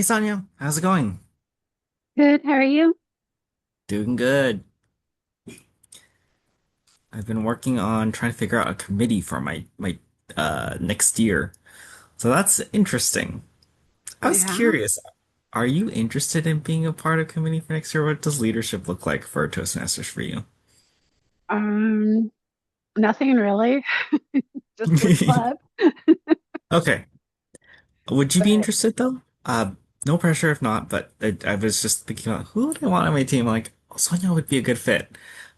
Hey Sonia, how's it going? Good. How are you? Doing good. I've been working on trying to figure out a committee for my next year. So that's interesting. I was Yeah. curious, are you interested in being a part of a committee for next year? What does leadership look like for Toastmasters for you? Um, Nothing really, just the club. Okay. Would you be But interested though? No pressure if not, but I was just thinking about who would I want on my team? Like, oh, Sonia would be a good fit.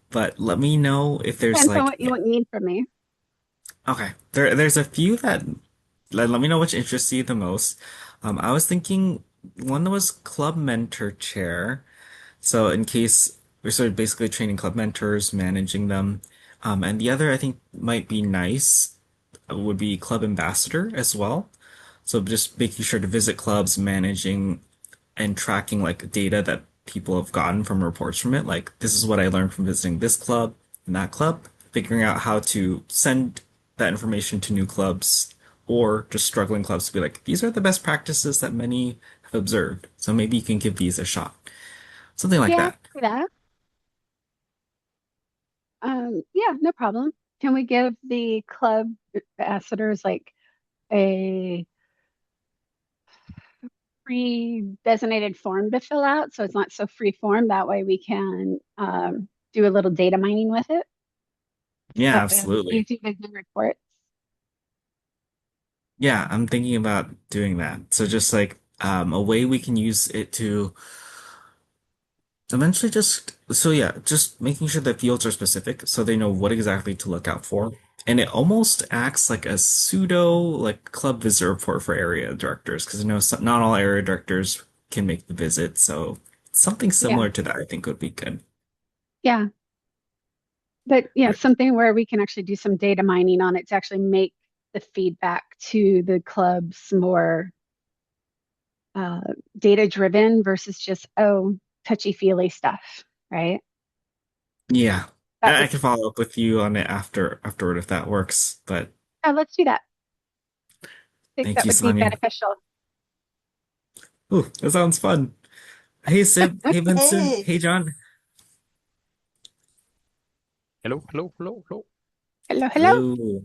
But let me know if there's depends on like, what you would need from me. okay, there's a few that let me know which interests you the most. I was thinking one was club mentor chair. So in case we're sort of basically training club mentors, managing them. And the other I think might be nice would be club ambassador as well. So just making sure to visit clubs, managing and tracking like data that people have gotten from reports from it. Like this is what I learned from visiting this club and that club, figuring out how to send that information to new clubs or just struggling clubs to be like, these are the best practices that many have observed. So maybe you can give these a shot. Something like Yeah, that. for that. Yeah, no problem. Can we give the club ambassadors like a pre-designated form to fill out so it's not so free form? That way we can do a little data mining with it. Yeah, That way it's absolutely. easy to do reports. Yeah, I'm thinking about doing that. So just like a way we can use it to eventually just making sure that fields are specific so they know what exactly to look out for. And it almost acts like a pseudo like club visit report for area directors because I know not all area directors can make the visit. So something Yeah, similar to that I think would be good. yeah. But yeah, something where we can actually do some data mining on it to actually make the feedback to the clubs more uh, data driven versus just, oh, touchy feely stuff, right? Yeah. That I would, can follow up with you on it afterward if that works. But let's do that. I think thank that you, would be Sonia. beneficial. Ooh, that sounds fun. Hey Sib, hey Vincent, Hey, hey John. Hello, hello, hello, hello. Hello, hello. Hello.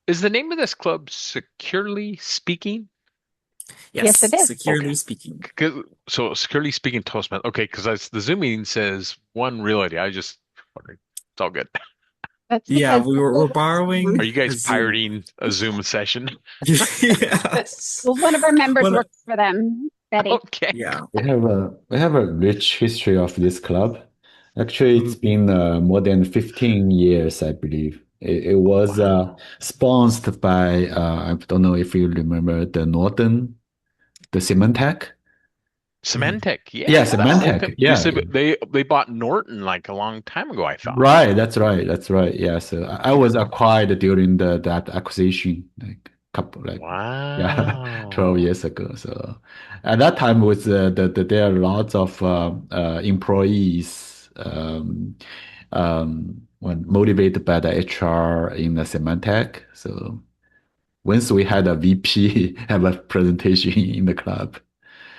Is the name of this club Securely Speaking? Yes, it Yes, is. Okay. securely speaking. So Securely Speaking Toastmaster. Okay, because the Zoom meeting says one reality. I just wondering. It's all good. That's Yeah, because we're borrowing Are you guys a Zoom. pirating a Zoom session? Yes. well, one of our members What? works for them, Betty. Okay. Yeah. we have a rich history of this club. Actually, it's Mm, been more than 15 years, I believe. It was Wow. sponsored by I don't know if you remember the Northern, the Symantec. mhm. Symantec. Yeah, Yeah, that's the Symantec. you Yeah, said they bought Norton like a long time ago, I thought. right. That's right. That's right. Yeah. So I was acquired during the that acquisition, like couple, like yeah, 12 Wow. years ago. So at that time was there are lots of employees when motivated by the HR in the Symantec. So once we had a VP have a presentation in the club,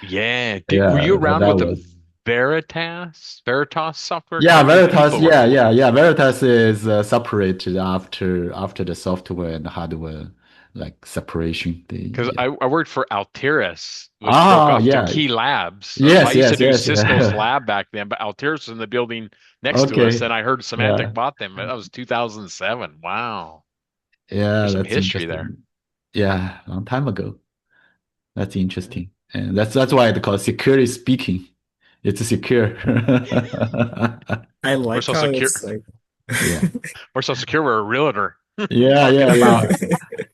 Yeah. Were yeah, you that, around that with the was. Veritas software? Because Yeah, I knew Veritas. people were. Yeah. Veritas is separated after the software and hardware like separation. Because Yeah. I worked for Altiris, which broke Ah, off to yeah. Key Labs. So I Yes, used to yes, do yes. Cisco's lab back then, but Altiris was in the building next to us, Okay. and I heard Symantec Yeah. bought them. That was 2007. Wow. Yeah, There's some that's history there. interesting. Yeah, long time ago. That's interesting. And that's why they call it security speaking. It's secure. I We're like so how secure. it's like. Yeah. We're so secure. We're a realtor Yeah, talking yeah, about yeah.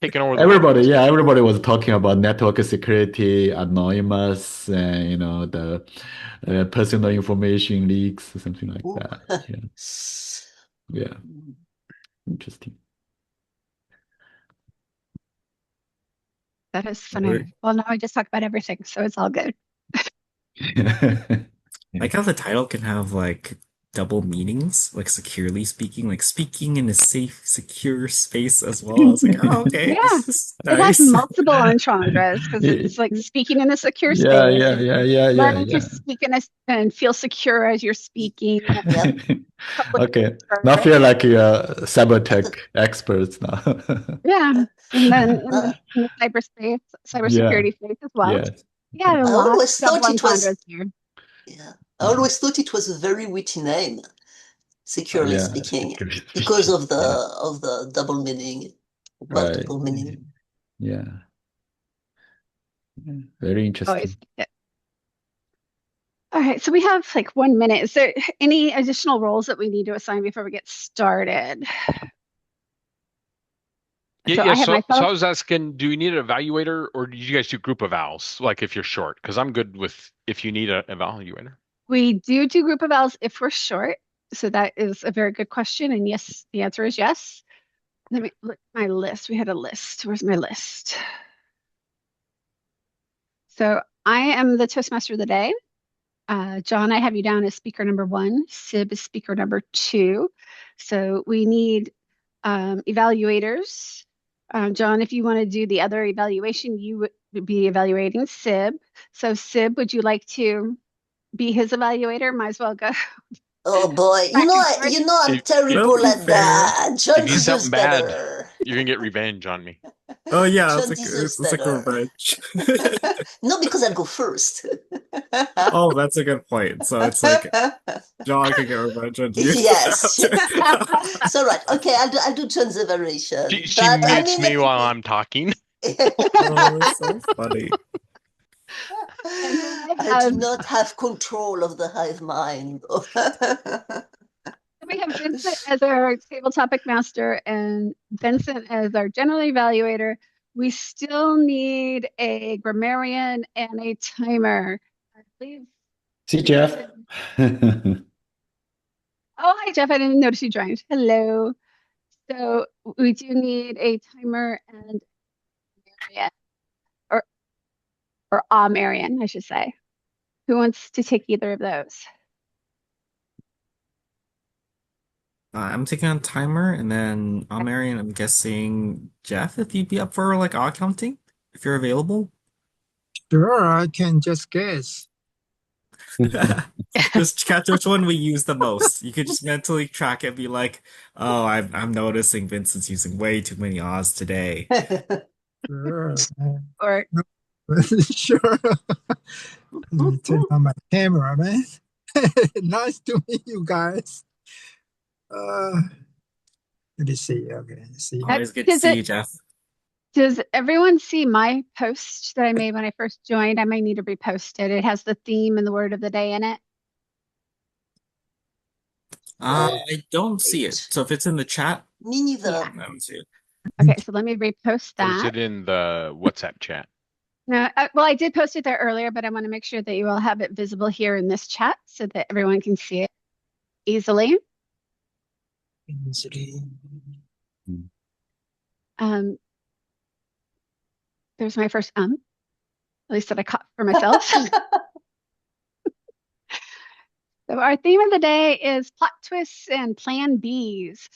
taking over the Everybody, market. yeah, everybody was talking about network security, anonymous, and the personal information leaks, something like Ooh. that. Yeah, yeah, interesting. That is We're- funny. Well, now I just talked about everything, so it's all good. like how the title can have like double meanings, like securely speaking, like speaking in a safe, secure space as well. I was like, oh, okay, Yeah, this is it has nice. multiple entendres because it's like speaking in a secure Yeah, space yeah, and yeah, yeah, yeah, learning to yeah. speak and feel secure as you're speaking. Yep. Couple of Okay. Now entendres. feel like you're cyber experts now. Yeah, and then Uh, in the cyberspace, Yeah, cybersecurity space as well. yes. Yeah, a I lot of always double thought it was, entendres here. yeah, I Mm. always thought it was a very witty name, securely Yeah, speaking, securely because speaking. Yeah, of the double meaning, right. multiple meaning. Yeah. Yeah. Very Always. interesting. Yeah. All right, so we have like 1 minute. Is there any additional roles that we need to assign before we get started? Yeah, So yeah. I have So myself. I was asking, do you need an evaluator or do you guys do group evals? Like if you're short, because I'm good with if you need an evaluator. We do group evals if we're short. So that is a very good question. And yes, the answer is yes. Let me look at my list. We had a list. Where's my list? So I am the Toastmaster of the day. John, I have you down as speaker number one. Sib is speaker number two. So we need evaluators. John, if you want to do the other evaluation, you would be evaluating Sib. So Sib, would you like to be his evaluator? Might as well go Oh boy, back and forth. I'm That'll terrible be at fair. that. John If you do deserves something bad, better. you're gonna get revenge on me. Oh yeah, John deserves it's like a better. revenge. No, because I'll go first. Oh, that's a good point. So it's like John can get revenge on you. Yes. It's all right. Okay, I'll do John's She evaluation. she But I mutes mean, me while I'm talking. Oh, it's so funny. And then I I do have not have control of the hive mind. we have Vincent as our table topic master and Vincent as our general evaluator. We still need a grammarian and a timer. I believe. See, Jeff. Oh, hi, Jeff. I didn't notice you joined. Hello. So we do need a timer and Marian, or Marian, I should say. Who wants to take either of those? I'm taking on timer, and then I'm Marion. I'm guessing Jeff, if you'd be up for like odd counting, if you're available. Sure, I can just guess. Just catch which one we use the most. You could just mentally track it and be like, oh, I'm noticing Vincent's using way too many odds today. Sure. Or Sure. Let me turn on my camera, man. Nice to meet you guys. Uh, let me see. Okay, let's see. Always good to does see it you, Jeff. does everyone see my post that I made when I first joined? I may need to repost it. It has the theme and the word of the day in it. I don't see it. So if it's in the chat, Me neither. Yeah. I don't see it. Okay, so let me repost Or is that. it in the WhatsApp chat? No, well, I did post it there earlier, but I want to make sure that you all have it visible here in this chat so that everyone can see it easily. Easily. There's my first at least that I caught for myself. So our theme of the day is plot twists and plan Bs.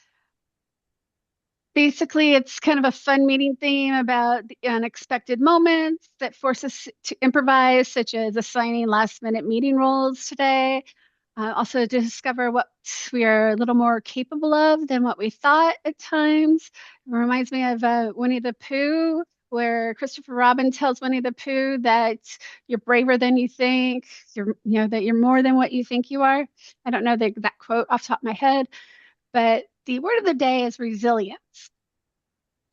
Basically, it's kind of a fun meeting theme about the unexpected moments that force us to improvise, such as assigning last minute meeting roles today. Also, to discover what we are a little more capable of than what we thought at times. It reminds me of Winnie the Pooh, where Christopher Robin tells Winnie the Pooh that you're braver than you think, that you're more than what you think you are. I don't know the exact quote off the top of my head, but the word of the day is resilience.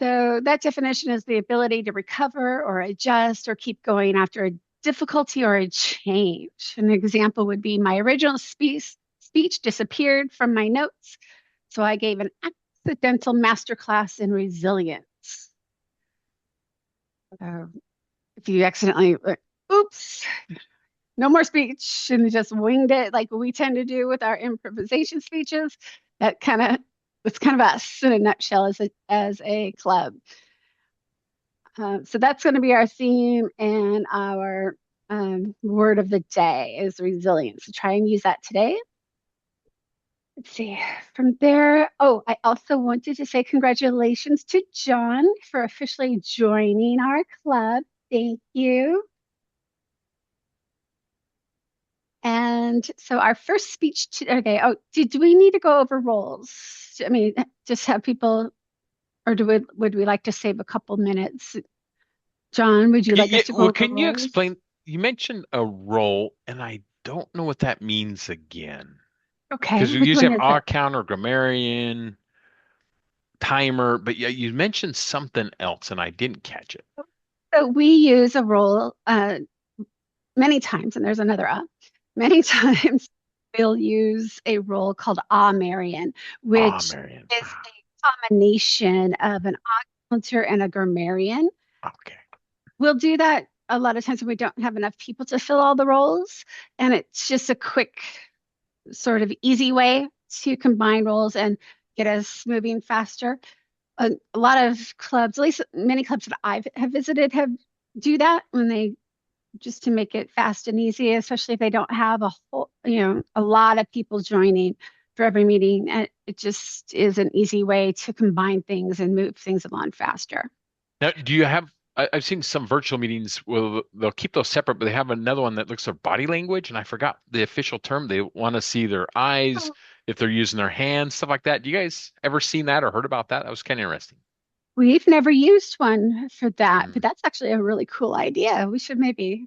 So that definition is the ability to recover or adjust or keep going after a difficulty or a change. An example would be my original speech disappeared from my notes, so I gave an accidental masterclass in resilience. If you accidentally, oops, no more speech, and just winged it like we tend to do with our improvisation speeches, that's kind of us in a nutshell as a club. So that's going to be our theme, and our word of the day is resilience. So try and use that today. let's see. From there, oh, I also wanted to say congratulations to John for officially joining our club. Thank you. And so our first speech to, okay, oh, do we need to go over roles? I mean, just have people, or would we like to save a couple minutes? John, would you like us to go Well, over can you roles? explain? You mentioned a role, and I don't know what that means again. Okay, Because we which usually one have is our it? counter, grammarian, timer, but yeah, you mentioned something else, and I didn't catch it. So we use a role many times, and there's another many times we'll use a role called a Marian, Ah, which Marion. is a combination of an augmenter and a grammarian. Okay. We'll do that a lot of times when we don't have enough people to fill all the roles, and it's just a quick, sort of easy way to combine roles and get us moving faster. A lot of clubs, at least many clubs that I have visited, have do that when they just to make it fast and easy, especially if they don't have a lot of people joining for every meeting. And it just is an easy way to combine things and move things along faster. Now, do you have? I've seen some virtual meetings where they'll keep those separate, but they have another one that looks at body language, and I forgot the official term. They want to see their eyes, if they're using their hands, stuff like that. Do you guys ever seen that or heard about that? That was kind of interesting. We've never used one for that, but Hmm. that's actually a really cool idea. We should maybe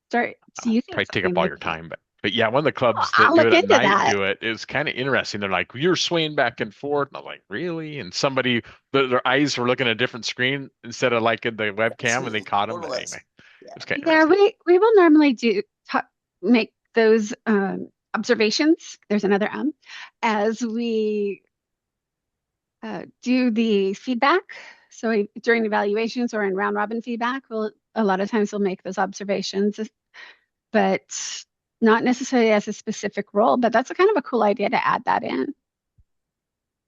start using Probably take something up all like your that. time, but yeah, one of the Oh, clubs that I'll do look it at into night that. do it is kind of interesting. They're like, you're swaying back and forth. And I'm like, really? And somebody, their eyes were looking at a different screen instead of like in the That's webcam, and they me, caught them. But always. anyway, it Yeah. was kind of Yeah, interesting. we will normally make those observations. There's another as we do the feedback. So during evaluations or in round robin feedback, a lot of times we'll make those observations, but not necessarily as a specific role. But that's a kind of a cool idea to add that in.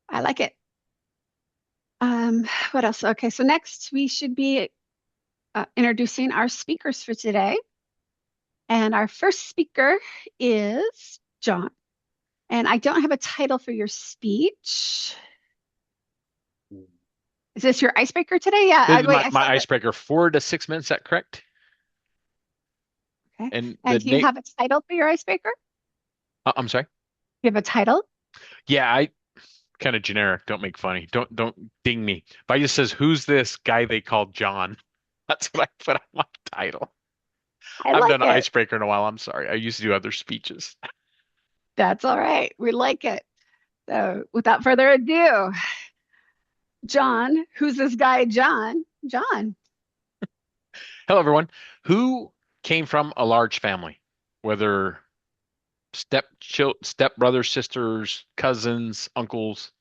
I like it. What else? Okay, so next we should be introducing our speakers for today. And our first speaker is John. And I don't have a title for your speech. Is this your icebreaker today? Yeah, This is wait, my, I my saw that. icebreaker, 4 to 6 minutes. Is that correct? Okay. And the And do you name, have a title for your icebreaker? I'm sorry. You have a title? Yeah, I kind of generic. Don't make funny. Don't ding me. If I just says, who's this guy they called John? That's what I put on my title. I I haven't like done an it. icebreaker in a while. I'm sorry. I used to do other speeches. That's all right. We like it. So without further ado, John, who's this guy, John? John. Hello, everyone. Who came from a large family, whether step brothers, sisters, cousins, uncles?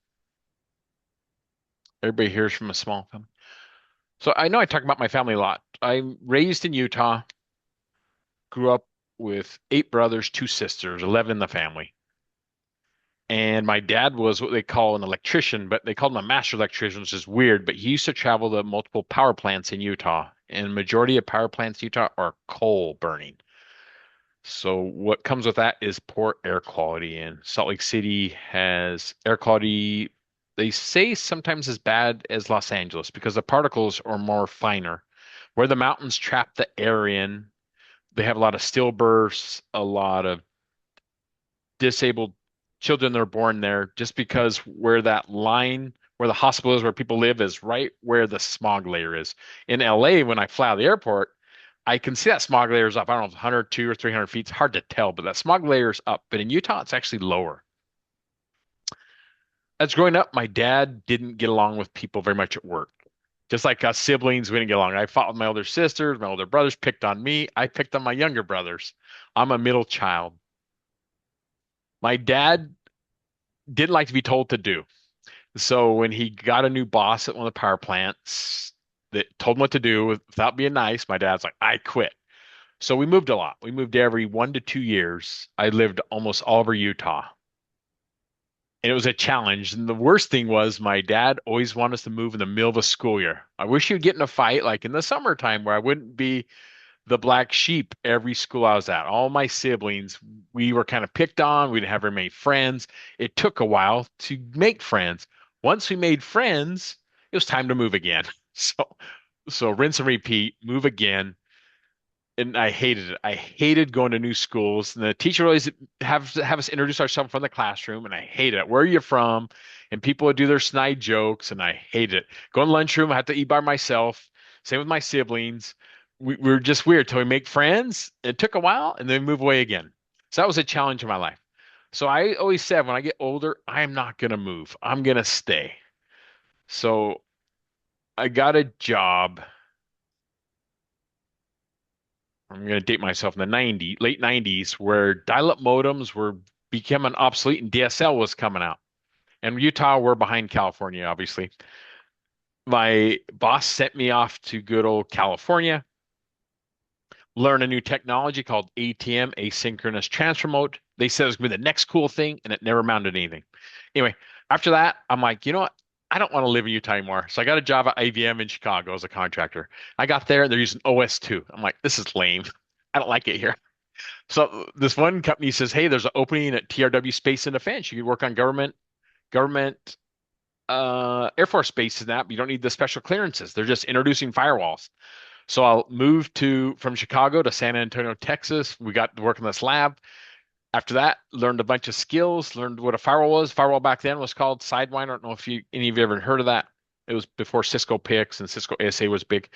Everybody here is from a small family. So I know I talk about my family a lot. I'm raised in Utah, grew up with 8 brothers, 2 sisters, 11 in the family. And my dad was what they call an electrician, but they called him a master electrician, which is weird. But he used to travel to multiple power plants in Utah, and majority of power plants in Utah are coal burning. So what comes with that is poor air quality. And Salt Lake City has air quality, they say sometimes as bad as Los Angeles because the particles are more finer. Where the mountains trap the air in, they have a lot of stillbirths, a lot of disabled children that are born there, just because where that line, where the hospital is, where people live, is right where the smog layer is. In LA, when I fly out of the airport, I can see that smog layer is up. I don't know, 100, 200 or 300 feet. It's hard to tell, but that smog layer is up. But in Utah, it's actually lower. As growing up, my dad didn't get along with people very much at work. Just like us siblings, we didn't get along. I fought with my older sisters, my older brothers picked on me. I picked on my younger brothers. I'm a middle child. My dad didn't like to be told to do. So when he got a new boss at one of the power plants that told him what to do without being nice, my dad's like, I quit. So we moved a lot. We moved every 1 to 2 years. I lived almost all over Utah. And it was a challenge. And the worst thing was my dad always wanted us to move in the middle of a school year. I wish he would get in a fight like in the summertime where I wouldn't be the black sheep every school I was at. All my siblings, we were kind of picked on. We didn't have very many friends. It took a while to make friends. Once we made friends, it was time to move again. So rinse and repeat, move again. And I hated it. I hated going to new schools. And the teacher would always have us introduce ourselves from the classroom, and I hated it. Where are you from? And people would do their snide jokes, and I hated it. Go in the lunchroom, I had to eat by myself. Same with my siblings. We were just weird till we make friends. It took a while, and then we move away again. So that was a challenge in my life. So I always said, when I get older, I'm not gonna move. I'm gonna stay. So I got a job. I'm going to date myself in the late 90s, where dial-up modems were becoming obsolete and DSL was coming out. And Utah, we're behind California, obviously. My boss sent me off to good old California, learn a new technology called ATM, asynchronous transfer mode. They said it was going to be the next cool thing, and it never amounted to anything. Anyway, after that, I'm like, you know what? I don't want to live in Utah anymore. So I got a job at IBM in Chicago as a contractor. I got there and they're using OS2. I'm like, this is lame. I don't like it here. So this one company says, "Hey, there's an opening at TRW Space and Defense. You can work on government Air Force bases and that, but you don't need the special clearances. They're just introducing firewalls." So I'll move to from Chicago to San Antonio, Texas. We got to work in this lab. After that, learned a bunch of skills, learned what a firewall was. Firewall back then was called Sidewinder. I don't know if any of you ever heard of that. It was before Cisco PIX and Cisco ASA was big.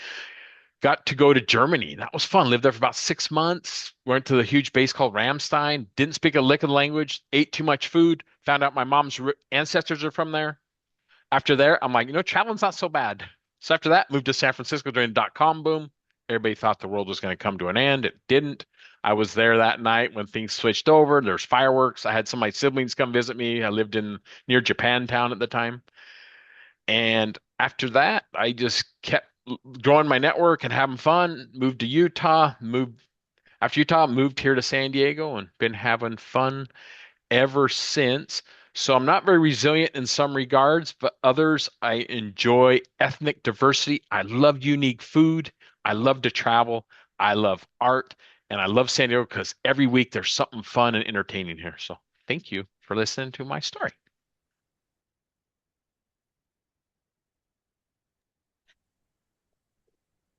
Got to go to Germany. That was fun. Lived there for about 6 months. Went to the huge base called Ramstein. Didn't speak a lick of the language. Ate too much food. Found out my mom's ancestors are from there. After there, I'm like, traveling's not so bad. So after that, moved to San Francisco during the dot-com boom. Everybody thought the world was going to come to an end. It didn't. I was there that night when things switched over. There's fireworks. I had some of my siblings come visit me. I lived in near Japantown at the time. And after that, I just kept growing my network and having fun. Moved to Utah, moved after Utah, moved here to San Diego and been having fun ever since. So I'm not very resilient in some regards, but others, I enjoy ethnic diversity. I love unique food. I love to travel. I love art. And I love San Diego because every week there's something fun and entertaining here. So thank you for listening to my story.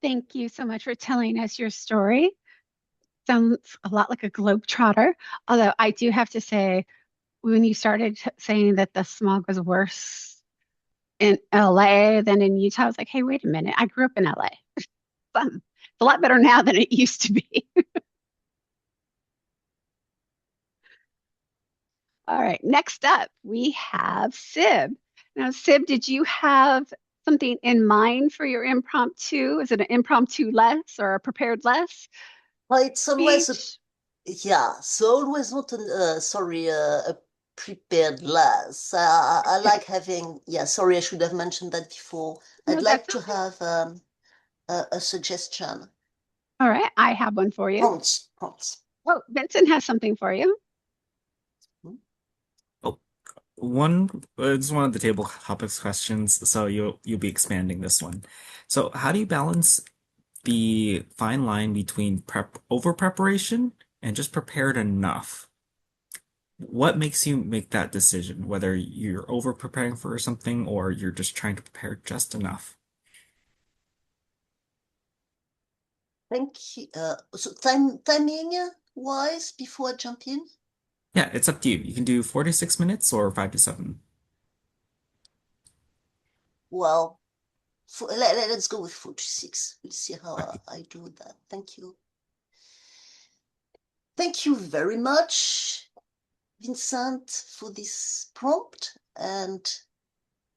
Thank you so much for telling us your story. Sounds a lot like a globetrotter. Although I do have to say, when you started saying that the smog was worse in LA than in Utah, I was like, hey, wait a minute. I grew up in LA. It's a lot better now than it used to be. All right, next up, we have Sib. Now, Sib, did you have something in mind for your impromptu? Is it an impromptu less or a prepared less Well, it's always speech? yeah, so always not a prepared less. I Okay. like having, yeah, sorry, I should have mentioned that before. No, I'd that's like to okay. have a suggestion. All right, I have one for you. Prompts, prompts. Oh, Vincent has something for you. Hmm? Oh, one, it's one of the table topics questions, so you'll be expanding this one. So, how do you balance the fine line between over preparation and just prepared enough? What makes you make that decision, whether you're over preparing for something or you're just trying to prepare just enough? Thank you. So timing wise, before I jump in? Yeah, it's up to you. You can do 4 to 6 minutes or 5 to 7. Well, let's go with 4 to 6. We'll see how Okay. I do that. Thank you. Thank you very much, Vincent, for this prompt, and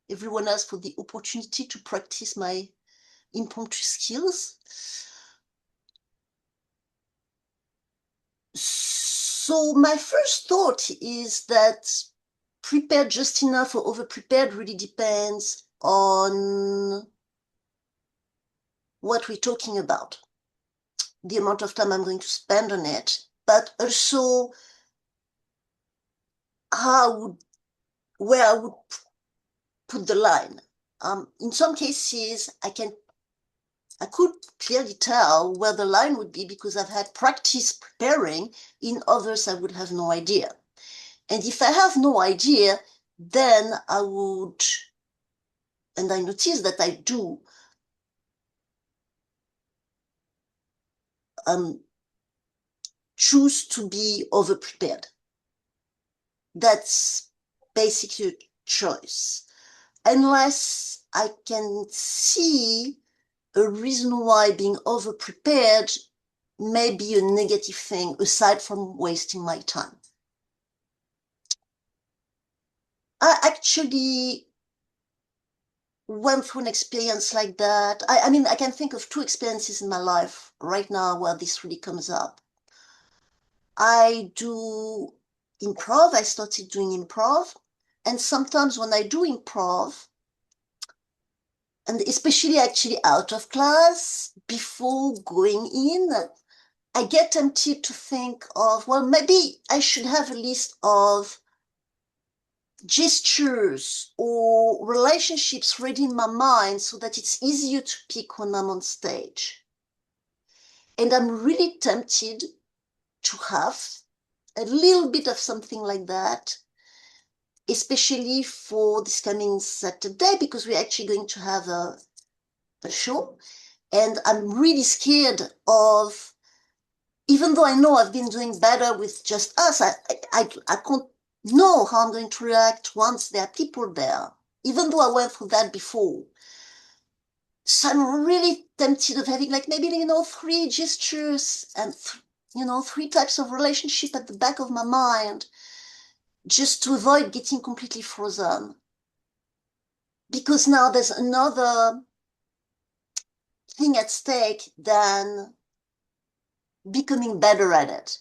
everyone else for the opportunity to practice my impromptu skills. So my first thought is that prepared just enough or over prepared really depends on what we're talking about, the amount of time I'm going to spend on it, but also where I would put the line. In some cases, I can I could clearly tell where the line would be because I've had practice preparing. In others, I would have no idea. And if I have no idea, then I would, and I notice that I do, choose to be over-prepared. That's basically a choice. Unless I can see a reason why being over-prepared may be a negative thing, aside from wasting my time. I actually went through an experience like that. I mean, I can think of two experiences in my life right now where this really comes up. I do improv. I started doing improv. And sometimes when I do improv, and especially actually out of class, before going in, I get tempted to think of, well, maybe I should have a list of gestures or relationships ready in my mind so that it's easier to pick when I'm on stage. And I'm really tempted to have a little bit of something like that, especially for this coming Saturday, because we're actually going to have a show. And I'm really scared of, even though I know I've been doing better with just us, I can't know how I'm going to react once there are people there, even though I went through that before. So I'm really tempted of having like maybe, 3 gestures and, 3 types of relationship at the back of my mind, just to avoid getting completely frozen. Because now there's another thing at stake than becoming better at it.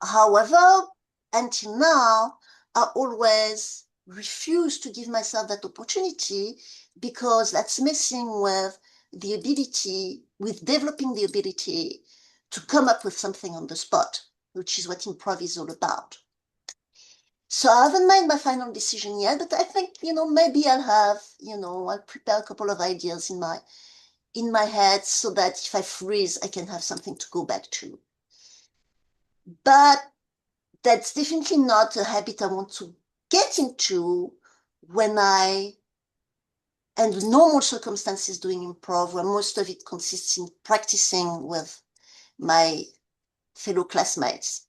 However, until now, I always refuse to give myself that opportunity because that's messing with the ability, with developing the ability to come up with something on the spot, which is what improv is all about. So I haven't made my final decision yet, but I think, maybe I'll have, I'll prepare a couple of ideas in my head so that if I freeze, I can have something to go back to. But that's definitely not a habit I want to get into when and normal circumstances doing improv, where most of it consists in practicing with my fellow classmates.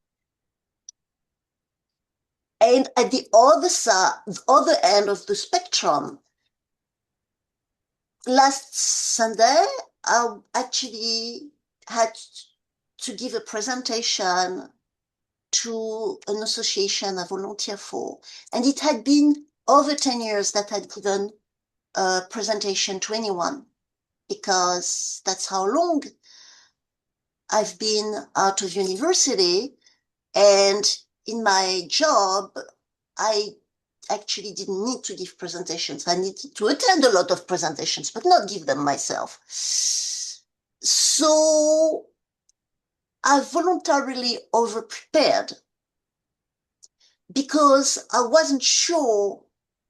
And at the other side, the other end of the spectrum, last Sunday, I actually had to give a presentation to an association I volunteer for. And it had been over 10 years that I'd given a presentation to anyone, because that's how long I've been out of university. And in my job, I actually didn't need to give presentations. I needed to attend a lot of presentations, but not give them myself. So I voluntarily over-prepared because I wasn't sure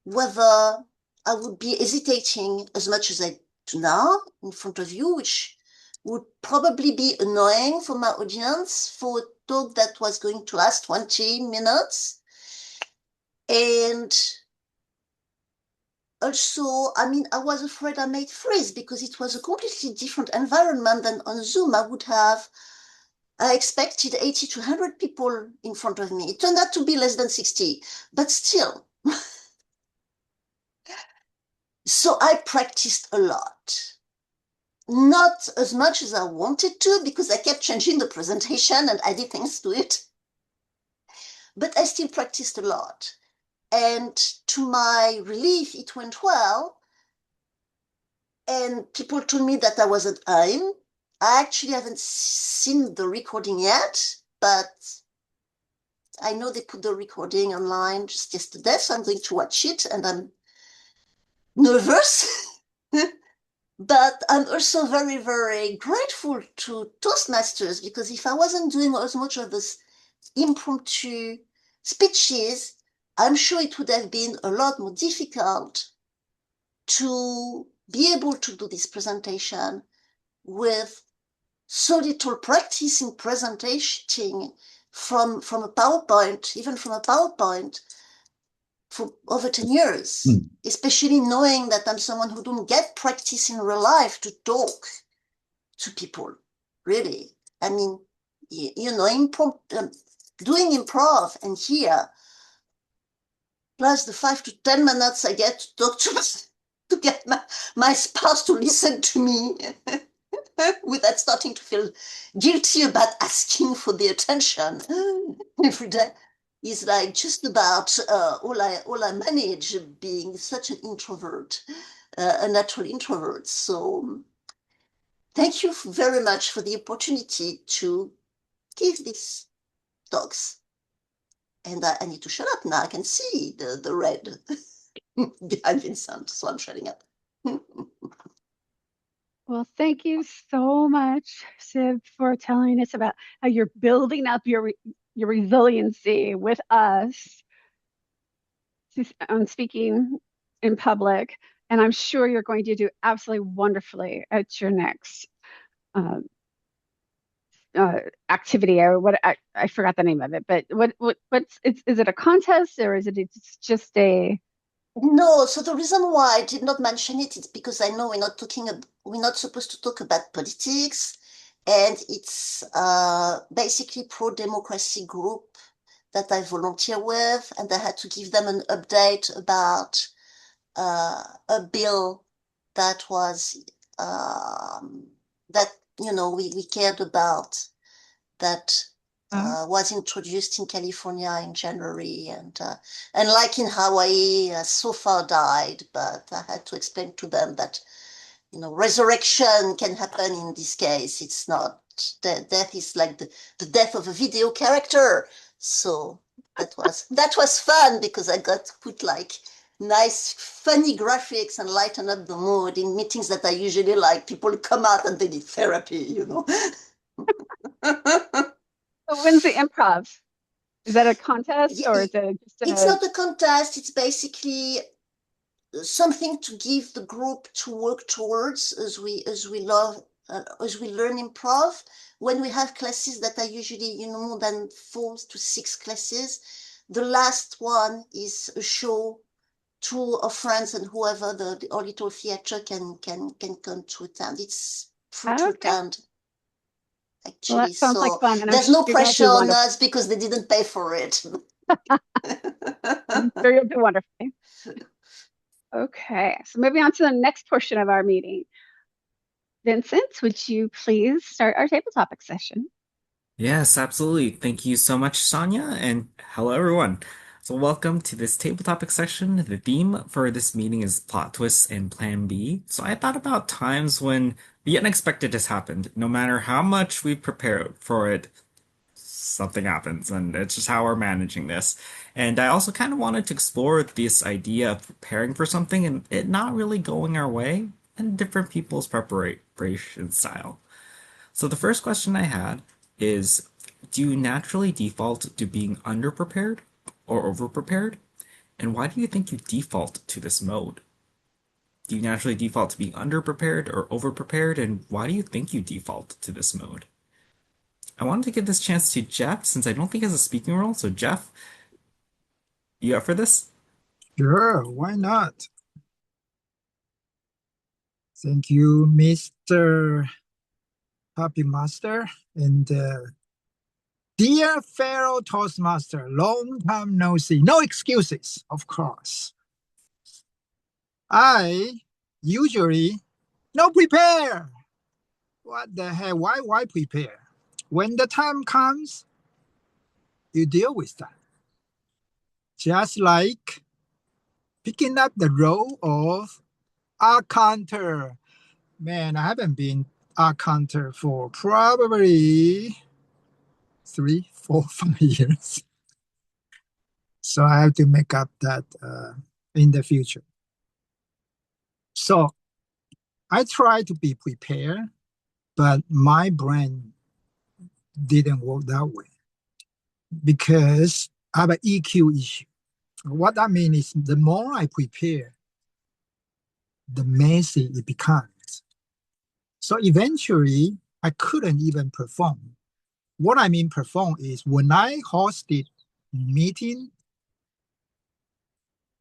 whether I would be hesitating as much as I do now in front of you, which would probably be annoying for my audience for a talk that was going to last 20 minutes. And also, I was afraid I might freeze because it was a completely different environment than on Zoom. I expected 80 to 100 people in front of me. It turned out to be less than 60, but still. So I practiced a lot. Not as much as I wanted to, because I kept changing the presentation and adding things to it. But I still practiced a lot. And to my relief, it went well. And people told me that I was at time. I actually haven't seen the recording yet, but I know they put the recording online just yesterday, so I'm going to watch it, and I'm nervous. But I'm also very, very grateful to Toastmasters, because if I wasn't doing as much of this impromptu speeches, I'm sure it would have been a lot more difficult to be able to do this presentation with so little practice in presenting from a PowerPoint, even from a PowerPoint, for over 10 years, especially knowing that I'm someone who don't get practice in real life to talk to people, really. I mean, you know, doing improv and here, plus the 5 to 10 minutes I get to talk to get my spouse to listen to me without starting to feel guilty about asking for the attention every day is like just about all I manage being such an introvert, a natural introvert. So thank you very much for the opportunity to give these talks. And I need to shut up now. I can see the red behind Vincent, so I'm shutting up. Well, thank you so much, Siv, for telling us about how you're building up your resiliency with us on speaking in public. And I'm sure you're going to do absolutely wonderfully at your next uh, activity, or what I forgot the name of it, but what's is it a contest, or is it's just a No, so the reason why I did not mention it is because I know we're not supposed to talk about politics, and it's basically pro-democracy group that I volunteer with, and I had to give them an update about a bill that was that we cared about, that was introduced in California in January, and like in Hawaii, so far died. But I had to explain to them that resurrection can happen in this case. It's not death is like the death of a video character. So that was fun because I got to put like nice, funny graphics and lighten up the mood in meetings that I usually like. People come out and they need therapy. so when's the improv? Is that a contest, or is it just It's not a contest. It's basically something to give the group to work towards as we learn improv. When we have classes that are usually more than 4 to 6 classes, the last one is a show to our friends and whoever our little theater can come to attend. It's free to okay? attend, Well, actually. that sounds like So fun, and I'm there's sure no you're going to pressure do on wonderful. us because they didn't pay for it. I'm sure you'll do wonderfully. Okay, so moving on to the next portion of our meeting. Vincent, would you please start our table topic session? Yes, absolutely. Thank you so much, Sonia, and hello, everyone. So, welcome to this table topic section. The theme for this meeting is plot twists and plan B. So, I thought about times when the unexpected has happened. No matter how much we prepare for it, something happens, and it's just how we're managing this. And I also kind of wanted to explore this idea of preparing for something and it not really going our way, and different people's preparation style. So the first question I had is, do you naturally default to being underprepared or overprepared? And why do you think you default to this mode? Do you naturally default to being underprepared or overprepared? And why do you think you default to this mode? I wanted to give this chance to Jeff since I don't think he has a speaking role. So Jeff, you up for this? Sure, why not? Thank you, Mr. Puppy Master, and dear fellow Toastmaster. Long time no see. No excuses, of course. I usually no prepare. What the hell? Why prepare? When the time comes, you deal with that. Just like picking up the role of Arcanter. Man, I haven't been Arcanter for probably 3, 4, 5 years. So I have to make up that in the future. So I try to be prepared, but my brain didn't work that way because I have an EQ issue. What I mean is the more I prepare, the messy it becomes. So eventually, I couldn't even perform. What I mean perform is when I hosted meeting,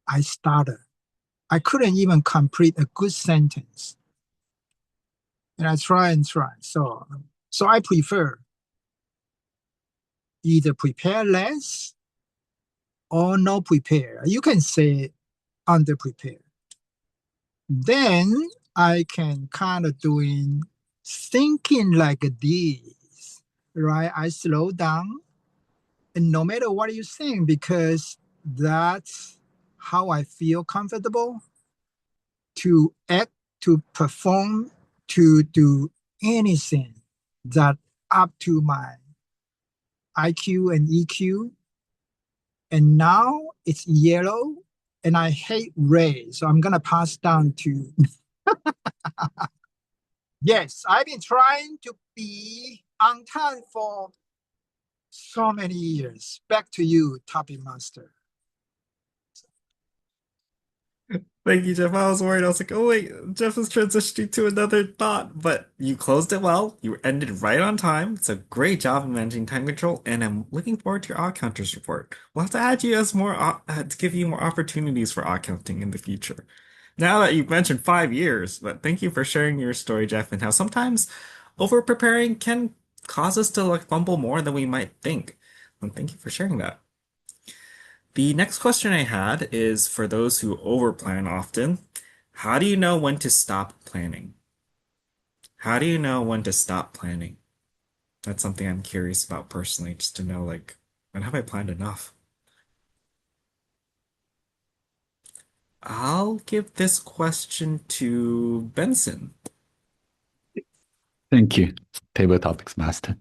I started. I couldn't even complete a good sentence. And I try and try. So I prefer either prepare less or no prepare. You can say under prepare. Then I can kind of doing thinking like this, right? I slow down, and no matter what you're saying, because that's how I feel comfortable to act, to perform, to do anything that up to my IQ and EQ. And now it's yellow, and I hate red, so I'm gonna pass down to. Yes, I've been trying to be on time for so many years. Back to you, Topic Master. Thank you, Jeff. I was worried. I was like, oh wait, Jeff is transitioning to another thought, but you closed it well. You ended right on time. It's a great job of managing time control, and I'm looking forward to your odd counters report. We'll have to add you as more to give you more opportunities for odd counting in the future. Now that you've mentioned 5 years, but thank you for sharing your story, Jeff, and how sometimes over preparing can cause us to like fumble more than we might think. And thank you for sharing that. The next question I had is for those who overplan often. How do you know when to stop planning? How do you know when to stop planning? That's something I'm curious about personally, just to know like when have I planned enough? I'll give this question to Benson. Thank you, Table Topics Master.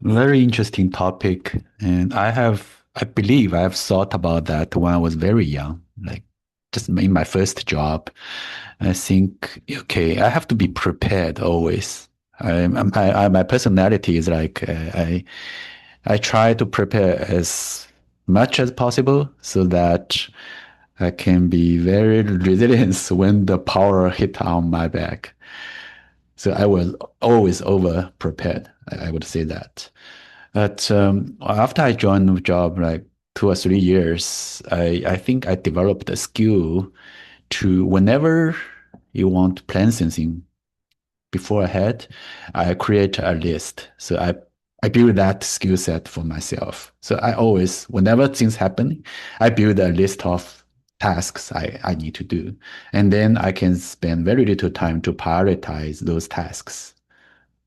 Very interesting topic. And I believe I have thought about that when I was very young, like just in my first job. I think, okay, I have to be prepared always. My personality is like, I try to prepare as much as possible so that I can be very resilient when the power hit on my back. So I was always over prepared. I would say that. But after I joined the job, like 2 or 3 years, I think I developed a skill to whenever you want to plan something before ahead, I create a list. So I build that skill set for myself. So I always, whenever things happen, I build a list of tasks I need to do. And then I can spend very little time to prioritize those tasks.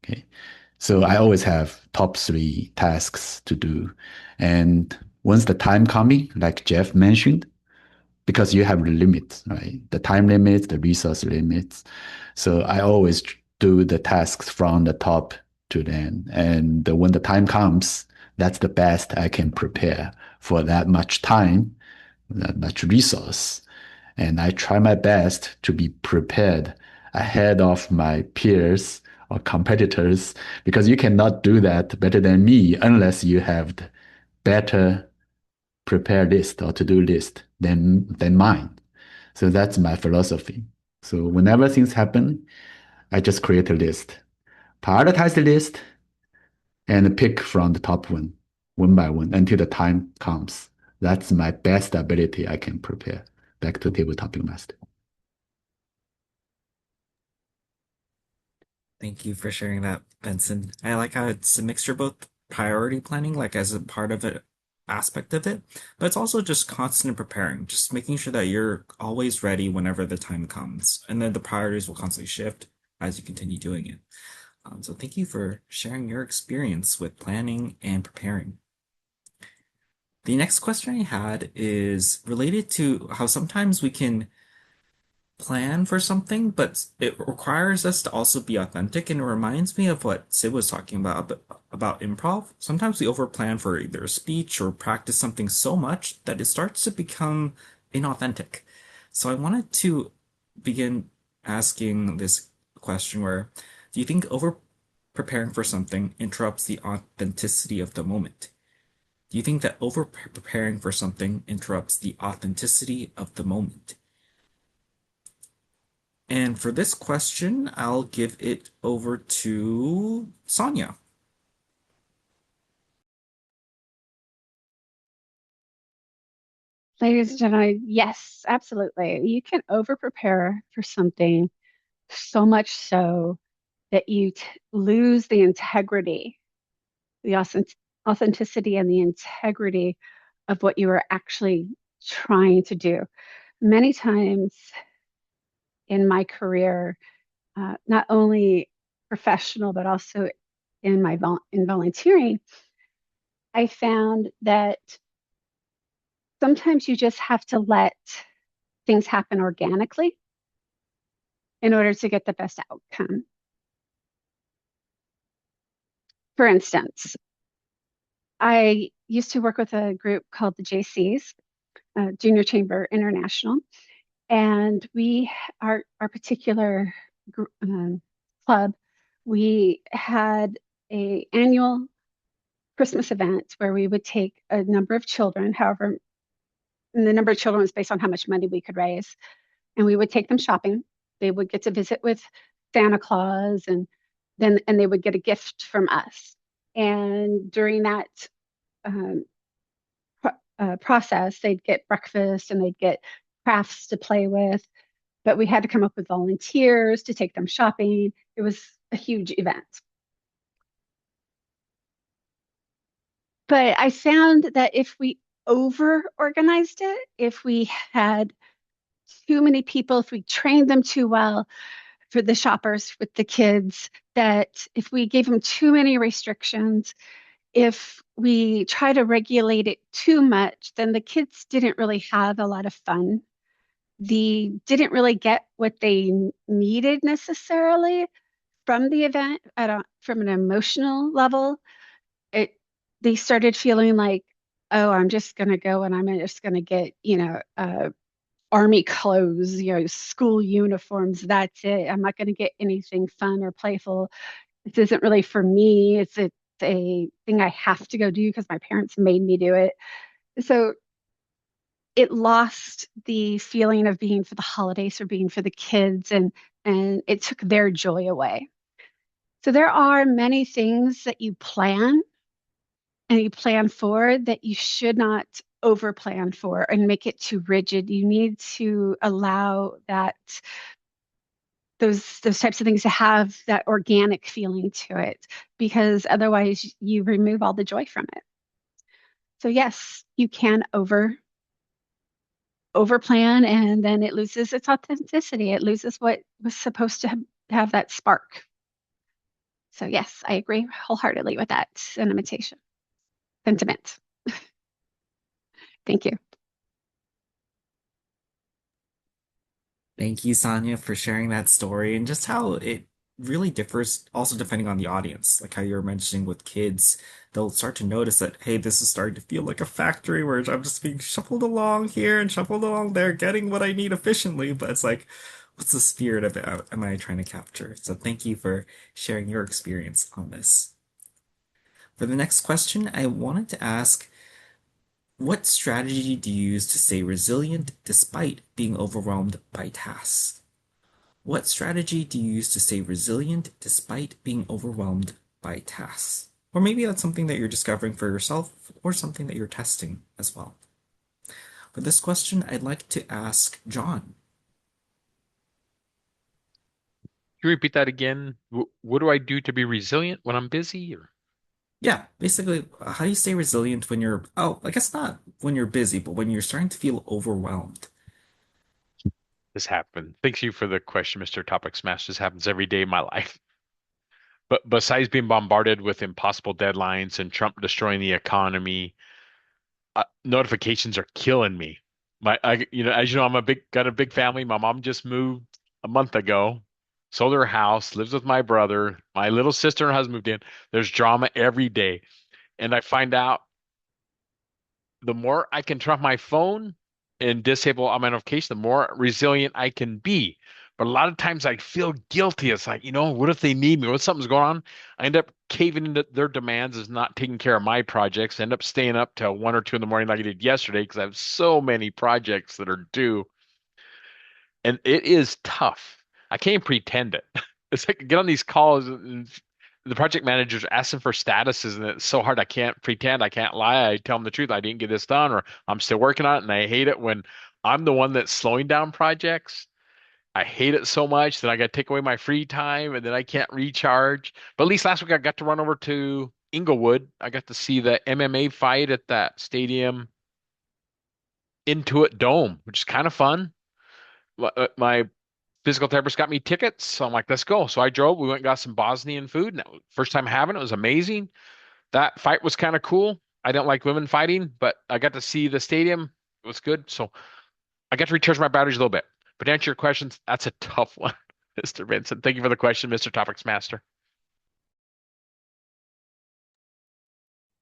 Okay. So I always have top 3 tasks to do. And once the time coming, like Jeff mentioned, because you have limits, right? The time limits, the resource limits. So I always do the tasks from the top to the end. And when the time comes, that's the best I can prepare for that much time, that much resource. And I try my best to be prepared ahead of my peers or competitors because you cannot do that better than me unless you have the better prepare list or to-do list than mine. So that's my philosophy. So whenever things happen, I just create a list, prioritize the list, and pick from the top one by one, until the time comes. That's my best ability I can prepare. Back to table topic master. Thank you for sharing that, Benson. I like how it's a mixture of both priority planning, like as a part of it, aspect of it, but it's also just constant preparing, just making sure that you're always ready whenever the time comes. And then the priorities will constantly shift as you continue doing it. So thank you for sharing your experience with planning and preparing. The next question I had is related to how sometimes we can plan for something, but it requires us to also be authentic. And it reminds me of what Sid was talking about improv. Sometimes we overplan for either a speech or practice something so much that it starts to become inauthentic. So I wanted to begin asking this question where do you think over preparing for something interrupts the authenticity of the moment? Do you think that over preparing for something interrupts the authenticity of the moment? And for this question, I'll give it over to Sonia. Ladies and gentlemen, yes, absolutely. You can over prepare for something so much so that you lose the integrity, the authenticity and the integrity of what you are actually trying to do. Many times in my career, not only professional, but also in in volunteering, I found that sometimes you just have to let things happen organically in order to get the best outcome. For instance, I used to work with a group called the JCs, Junior Chamber International, and our particular club, we had a annual Christmas event where we would take a number of children, however, and the number of children was based on how much money we could raise, and we would take them shopping. They would get to visit with Santa Claus, and they would get a gift from us. And during that um, process, they'd get breakfast and they'd get crafts to play with. But we had to come up with volunteers to take them shopping. It was a huge event. But I found that if we over organized it, if we had too many people, if we trained them too well for the shoppers with the kids, that if we gave them too many restrictions, if we try to regulate it too much, then the kids didn't really have a lot of fun. They didn't really get what they needed necessarily from the event from an emotional level. It They started feeling like, oh, I'm just going to go and I'm just going to get, army clothes, school uniforms. That's it. I'm not going to get anything fun or playful. This isn't really for me. It's a thing I have to go do because my parents made me do it. So it lost the feeling of being for the holidays or being for the kids, and it took their joy away. So there are many things that you plan and you plan for that you should not over plan for and make it too rigid. You need to allow those types of things to have that organic feeling to it, because otherwise you remove all the joy from it. So yes, you can over plan and then it loses its authenticity. It loses what was supposed to have that spark. So yes, I agree wholeheartedly with that sentiment. Thank you. Thank you, Sonia, for sharing that story and just how it really differs also depending on the audience. Like how you were mentioning with kids, they'll start to notice that, hey, this is starting to feel like a factory where I'm just being shuffled along here and shuffled along there, getting what I need efficiently. But it's like, what's the spirit of it am I trying to capture? So thank you for sharing your experience on this. For the next question, I wanted to ask, what strategy do you use to stay resilient despite being overwhelmed by tasks? What strategy do you use to stay resilient despite being overwhelmed by tasks? Or maybe that's something that you're discovering for yourself or something that you're testing as well. For this question, I'd like to ask John. Can you repeat that again? What do I do to be resilient when I'm busy? Or Yeah, basically, how do you stay resilient when you're, oh, I guess not when you're busy, but when you're starting to feel overwhelmed? this happened. Thanks you for the question, Mr. Topic Smash. This happens every day in my life. But besides being bombarded with impossible deadlines and Trump destroying the economy, notifications are killing me. As you know, got a big family. My mom just moved a month ago, sold her house, lives with my brother. My little sister and husband moved in. There's drama every day, and I find out the more I can turn off my phone and disable all my notifications, the more resilient I can be. But a lot of times I feel guilty. It's like, what if they need me? What if something's going on? I end up caving into their demands as not taking care of my projects. I end up staying up till 1 or 2 in the morning like I did yesterday because I have so many projects that are due. And it is tough. I can't pretend it. It's like I get on these calls and the project manager's asking for statuses, and it's so hard. I can't pretend. I can't lie. I tell them the truth. I didn't get this done, or I'm still working on it, and I hate it when I'm the one that's slowing down projects. I hate it so much that I got to take away my free time, and then I can't recharge. But at least last week I got to run over to Inglewood. I got to see the MMA fight at that stadium, Intuit Dome, which is kind of fun. My physical therapist got me tickets, so I'm like, let's go. So I drove. We went and got some Bosnian food, and first time having it, was amazing. That fight was kind of cool. I don't like women fighting, but I got to see the stadium. It was good. So I got to recharge my batteries a little bit. But to answer your questions, that's a tough one, Mr. Vincent. Thank you for the question, Mr. Topics Master.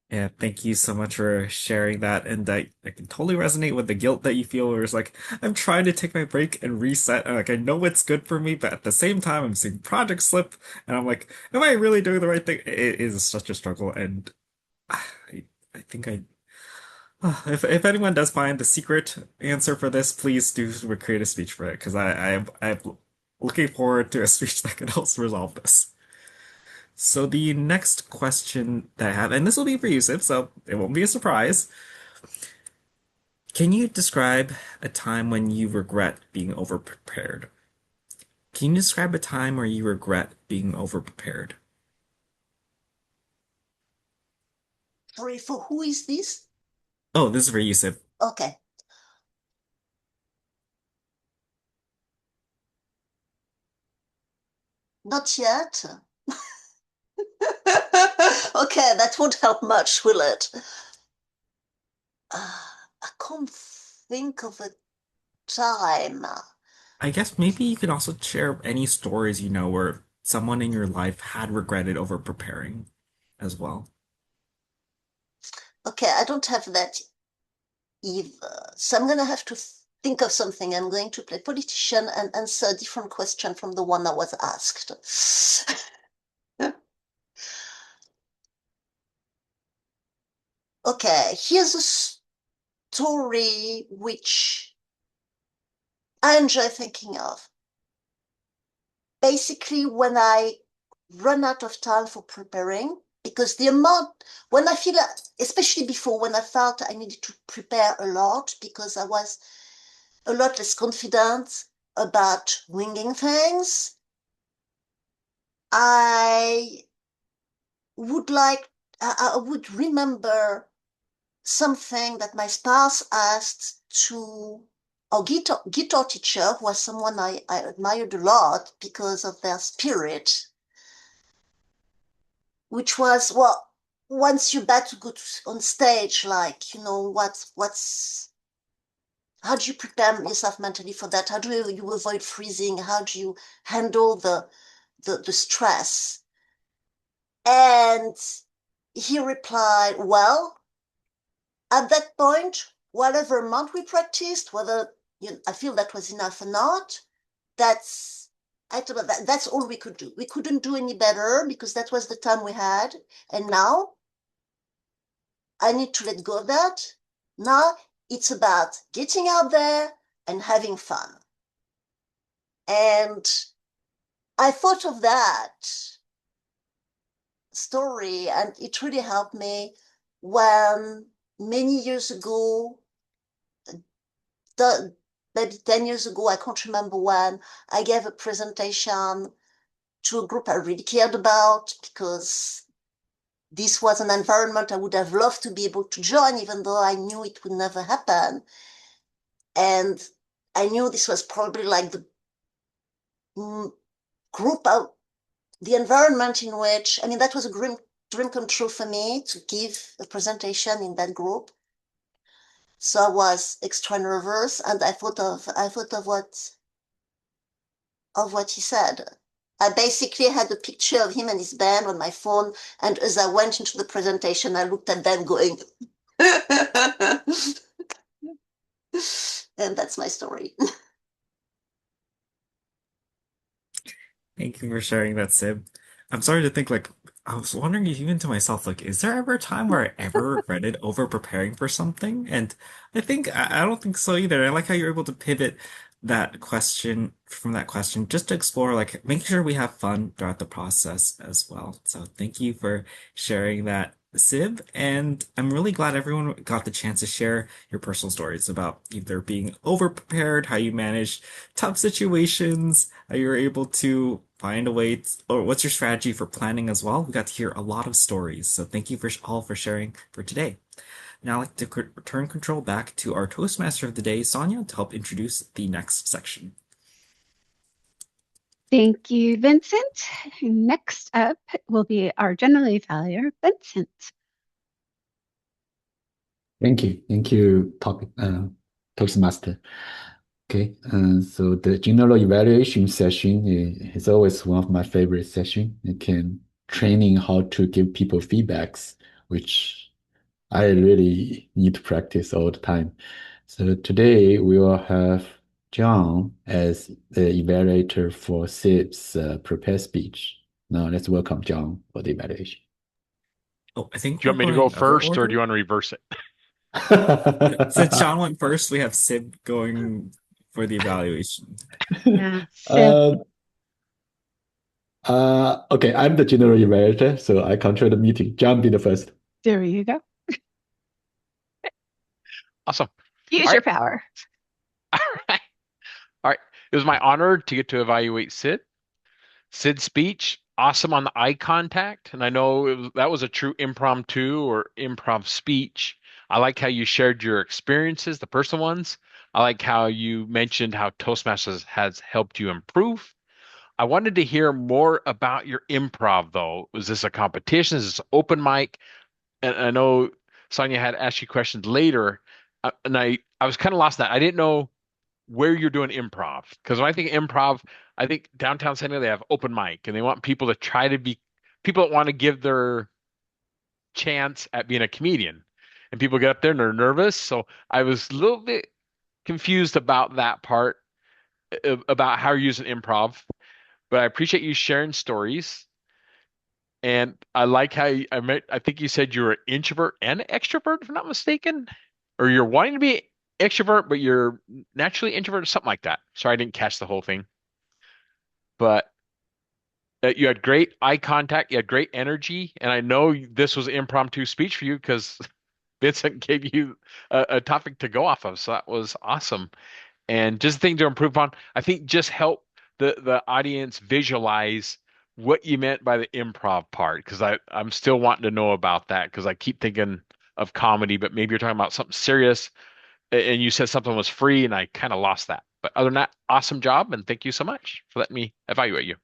Yeah, thank you so much for sharing that. And I can totally resonate with the guilt that you feel where it's like, I'm trying to take my break and reset. And like, I know it's good for me, but at the same time, I'm seeing projects slip. And I'm like, am I really doing the right thing? It is such a struggle. And I think if anyone does find the secret answer for this, please do create a speech for it. Because I'm looking forward to a speech that can also resolve this. So the next question that I have, and this will be for you, Sib, so it won't be a surprise. Can you describe a time when you regret being overprepared? Can you describe a time where you regret being overprepared? Sorry, for who is this? Oh, this is for you, Sib. Okay. Not yet. Okay, that won't help much, will it? I can't think of a time. I guess maybe you could also share any stories you know where someone in your life had regretted over preparing as well. Okay, I don't have that either. So I'm going to have to think of something. I'm going to play politician and answer a different question from the one I was asked. Okay, here's a story which I enjoy thinking of. Basically, when I run out of time for preparing, because the amount, when I feel, especially before, when I felt I needed to prepare a lot because I was a lot less confident about winging things, I I would remember something that my spouse asked to our guitar teacher, who was someone I admired a lot because of their spirit, which was, well, once you're about to go on stage, like, how do you prepare yourself mentally for that? How do you avoid freezing? How do you handle the stress? And he replied, well, at that point, whatever amount we practiced, whether I feel that was enough or not, that's that's all we could do. We couldn't do any better because that was the time we had. And now I need to let go of that. Now it's about getting out there and having fun. And I thought of that story, and it really helped me when many years ago, maybe 10 years ago, I can't remember when, I gave a presentation to a group I really cared about because this was an environment I would have loved to be able to join, even though I knew it would never happen. And I knew this was probably like the group out, the environment in which, I mean, that was a dream come true for me to give a presentation in that group. So I was extra nervous, and I thought of what he said. I basically had a picture of him and his band on my phone, and as I went into the presentation, I looked at them going, and that's my story. Thank you for sharing that, Sib. I'm sorry to think like I was wondering even to myself, like, is there ever a time where I ever regretted over preparing for something? And I think I don't think so either. I like how you're able to pivot that question, just to explore, like, making sure we have fun throughout the process as well. So thank you for sharing that, Sib. And I'm really glad everyone got the chance to share your personal stories about either being overprepared, how you managed tough situations, how you were able to find a way, or what's your strategy for planning as well. We got to hear a lot of stories. So thank you for all for sharing for today. Now I'd like to return control back to our Toastmaster of the day, Sonia, to help introduce the next section. Thank you, Vincent. Next up will be our general evaluator, Vincent. Thank you. Thank you, Toastmaster. Okay, so the general evaluation session is always one of my favorite sessions. It can training how to give people feedbacks, which I really need to practice all the time. So today we will have John as the evaluator for Sid's prepared speech. Now let's welcome John for the evaluation. Oh, I think Do you we're want me to go going other first or do you order. want to reverse it? Since John went first, we have Sib going for the evaluation. Yeah, Sib, Uh, okay, I'm the general evaluator, so I control the meeting. John be the first. there you go. Awesome. Use All your right. power. All right. All right. It was my honor to get to evaluate Sid. Sid's speech, awesome on the eye contact. And I know that was a true impromptu or improv speech. I like how you shared your experiences, the personal ones. I like how you mentioned how Toastmasters has helped you improve. I wanted to hear more about your improv, though. Was this a competition? Is this open mic? And I know Sonia had asked you questions later, and I was kind of lost in that. I didn't know where you're doing improv because when I think improv, I think downtown San Diego they have open mic and they want people to try to be people that want to give their chance at being a comedian, and people get up there and they're nervous. So I was a little bit confused about that part about how you're using improv, but I appreciate you sharing stories. And I like how I think you said you were an introvert and an extrovert, if I'm not mistaken, or you're wanting to be extrovert, but you're naturally introvert, or something like that. Sorry, I didn't catch the whole thing, but you had great eye contact, you had great energy, and I know this was impromptu speech for you because Vincent gave you a topic to go off of, so that was awesome. And just a thing to improve on. I think just help the audience visualize what you meant by the improv part because I'm still wanting to know about that because I keep thinking of comedy, but maybe you're talking about something serious and you said something was free and I kind of lost that. But other than that, awesome job and thank you so much for letting me evaluate you.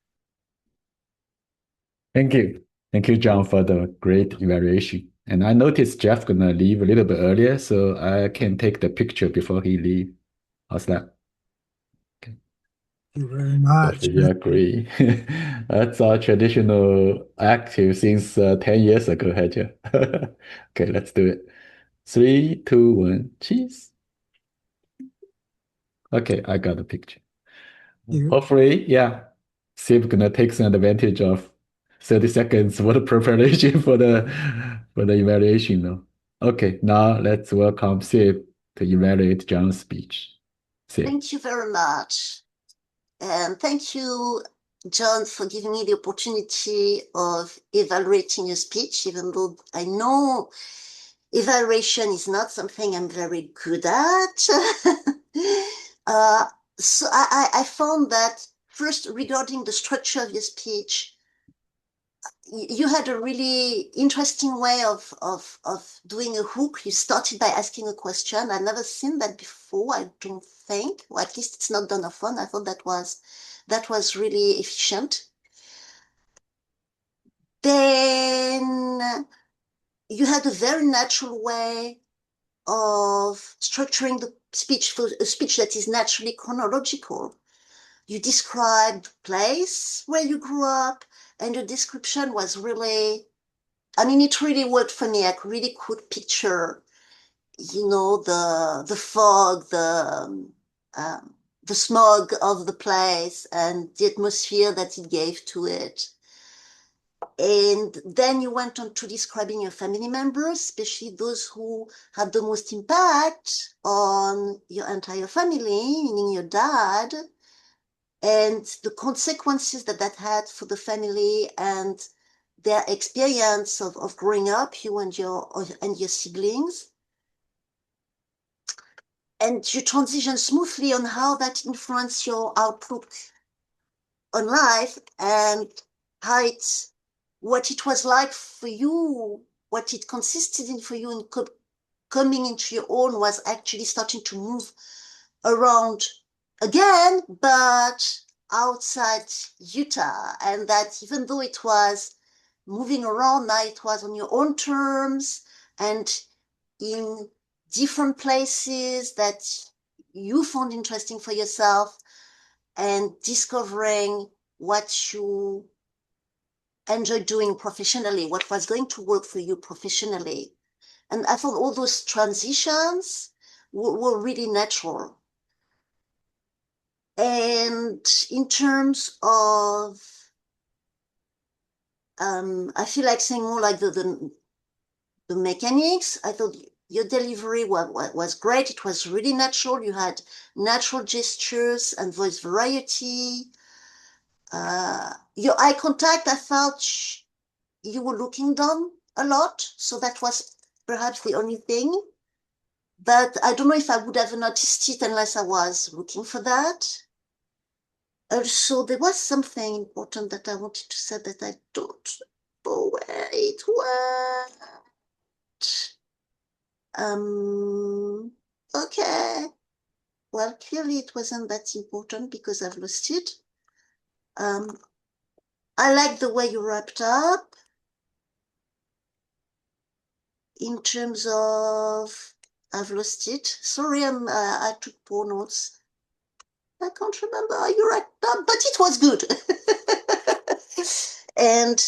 Thank you. Thank you, John, for the great evaluation. And I noticed Jeff gonna leave a little bit earlier, so I can take the picture before he leave. How's that? Okay. Thank you very much. Perfect. Yeah, agree. That's our traditional active since 10 years ago, Hedja. Okay, let's do it. Three, two, one, cheese. Okay, I got the picture. You. Hopefully, yeah, Sib gonna take some advantage of 30 seconds for the preparation for the evaluation though. Okay, now let's welcome Sib to evaluate John's speech. Sib. Thank you very much. And thank you, John, for giving me the opportunity of evaluating a speech, even though I know evaluation is not something I'm very good at. So I found that first, regarding the structure of your speech, you had a really interesting way of doing a hook. You started by asking a question. I've never seen that before, I don't think, or at least it's not done often. I thought that was really efficient. Then you had a very natural way of structuring the speech for a speech that is naturally chronological. You described the place where you grew up, and your description was really, I mean, it really worked for me. I really could picture, the fog, the smog of the place and the atmosphere that it gave to it. And then you went on to describing your family members, especially those who had the most impact on your entire family, meaning your dad, and the consequences that that had for the family and their experience of growing up, you and your siblings. And you transition smoothly on how that influenced your outlook on life and how what it was like for you, what it consisted in for you, and coming into your own was actually starting to move around again, but outside Utah. And that even though it was moving around, now it was on your own terms and in different places that you found interesting for yourself and discovering what you enjoy doing professionally, what was going to work for you professionally. And I thought all those transitions were really natural. And in terms of, I feel like saying more like the mechanics, I thought your delivery was great. It was really natural. You had natural gestures and voice variety. Your eye contact, I felt you were looking down a lot. So that was perhaps the only thing. But I don't know if I would have noticed it unless I was looking for that. Also, there was something important that I wanted to say that I don't know where it went. Okay. Well, clearly it wasn't that important because I've lost it. I like the way you wrapped up in terms of I've lost it. Sorry, I took poor notes. I can't remember how you wrapped up, but it was good. And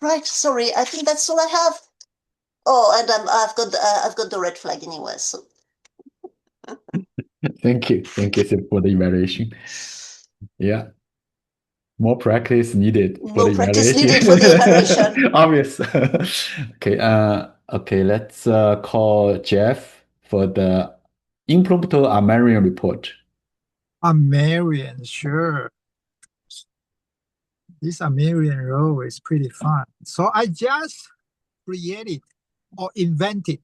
right, sorry, I think that's all I have. Oh, and I've got the red flag anyway. So Thank you. Thank you for the evaluation. Yeah. More practice needed for more the practice evaluation. needed for the evaluation. Obvious. Okay. Okay. Let's call Jeff for the impromptu Armenian report. Armenian, sure. This Armenian role is pretty fun. So I just created or invented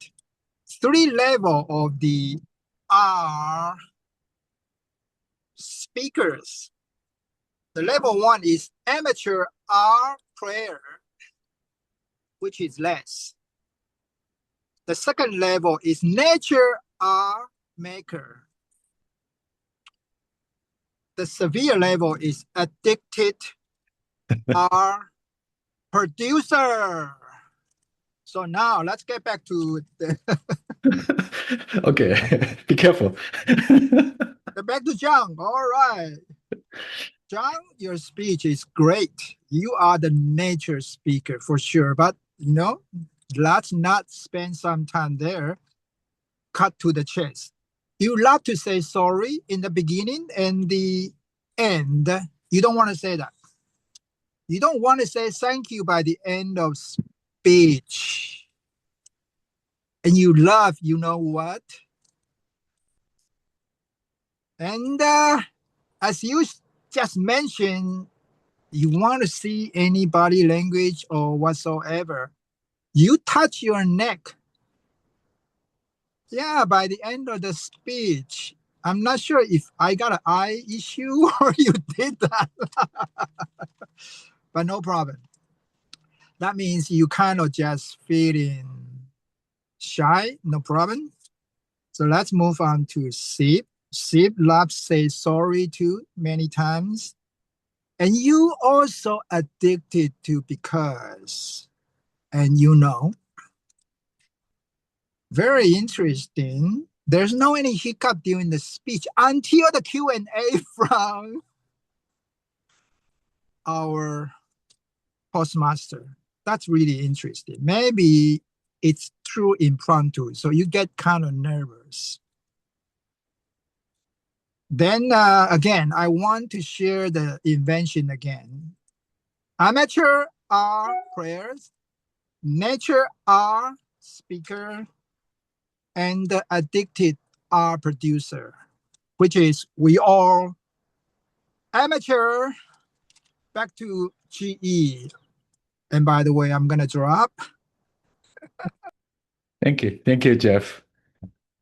3 levels of the R speakers. The level 1 is amateur R player, which is less. The second level is nature R maker. The severe level is addicted R producer. So now let's get back to the Okay. Be careful. back to John. All right. John, your speech is great. You are the nature speaker for sure. But let's not spend some time there. Cut to the chase. You love to say sorry in the beginning and the end. You don't want to say that. You don't want to say thank you by the end of speech. And you love, you know what? And as you just mentioned, you want to see any body language or whatsoever. You touch your neck. Yeah, by the end of the speech, I'm not sure if I got an eye issue or you did that, but no problem. That means you kind of just feeling shy, no problem. So let's move on to Sip. Sip loves say sorry too many times. And you also addicted to because, and very interesting. There's no any hiccup during the speech until the Q&A from our postmaster. That's really interesting. Maybe it's true impromptu, so you get kind of nervous. Then again, I want to share the invention again. Amateur are players, nature are speaker, and the addicted are producer, which is we all amateur. Back to GE. And by the way, I'm gonna drop. Thank you, Jeff.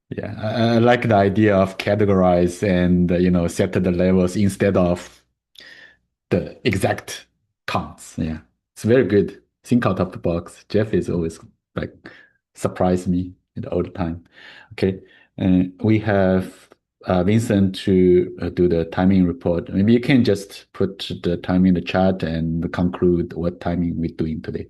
Yeah, I like the idea of categorize and set the levels instead of the exact counts. Yeah, it's very good. Think out of the box. Jeff is always like surprise me all the time. Okay, we have Vincent to do the timing report. Maybe you can just put the time in the chat and conclude what timing we're doing today.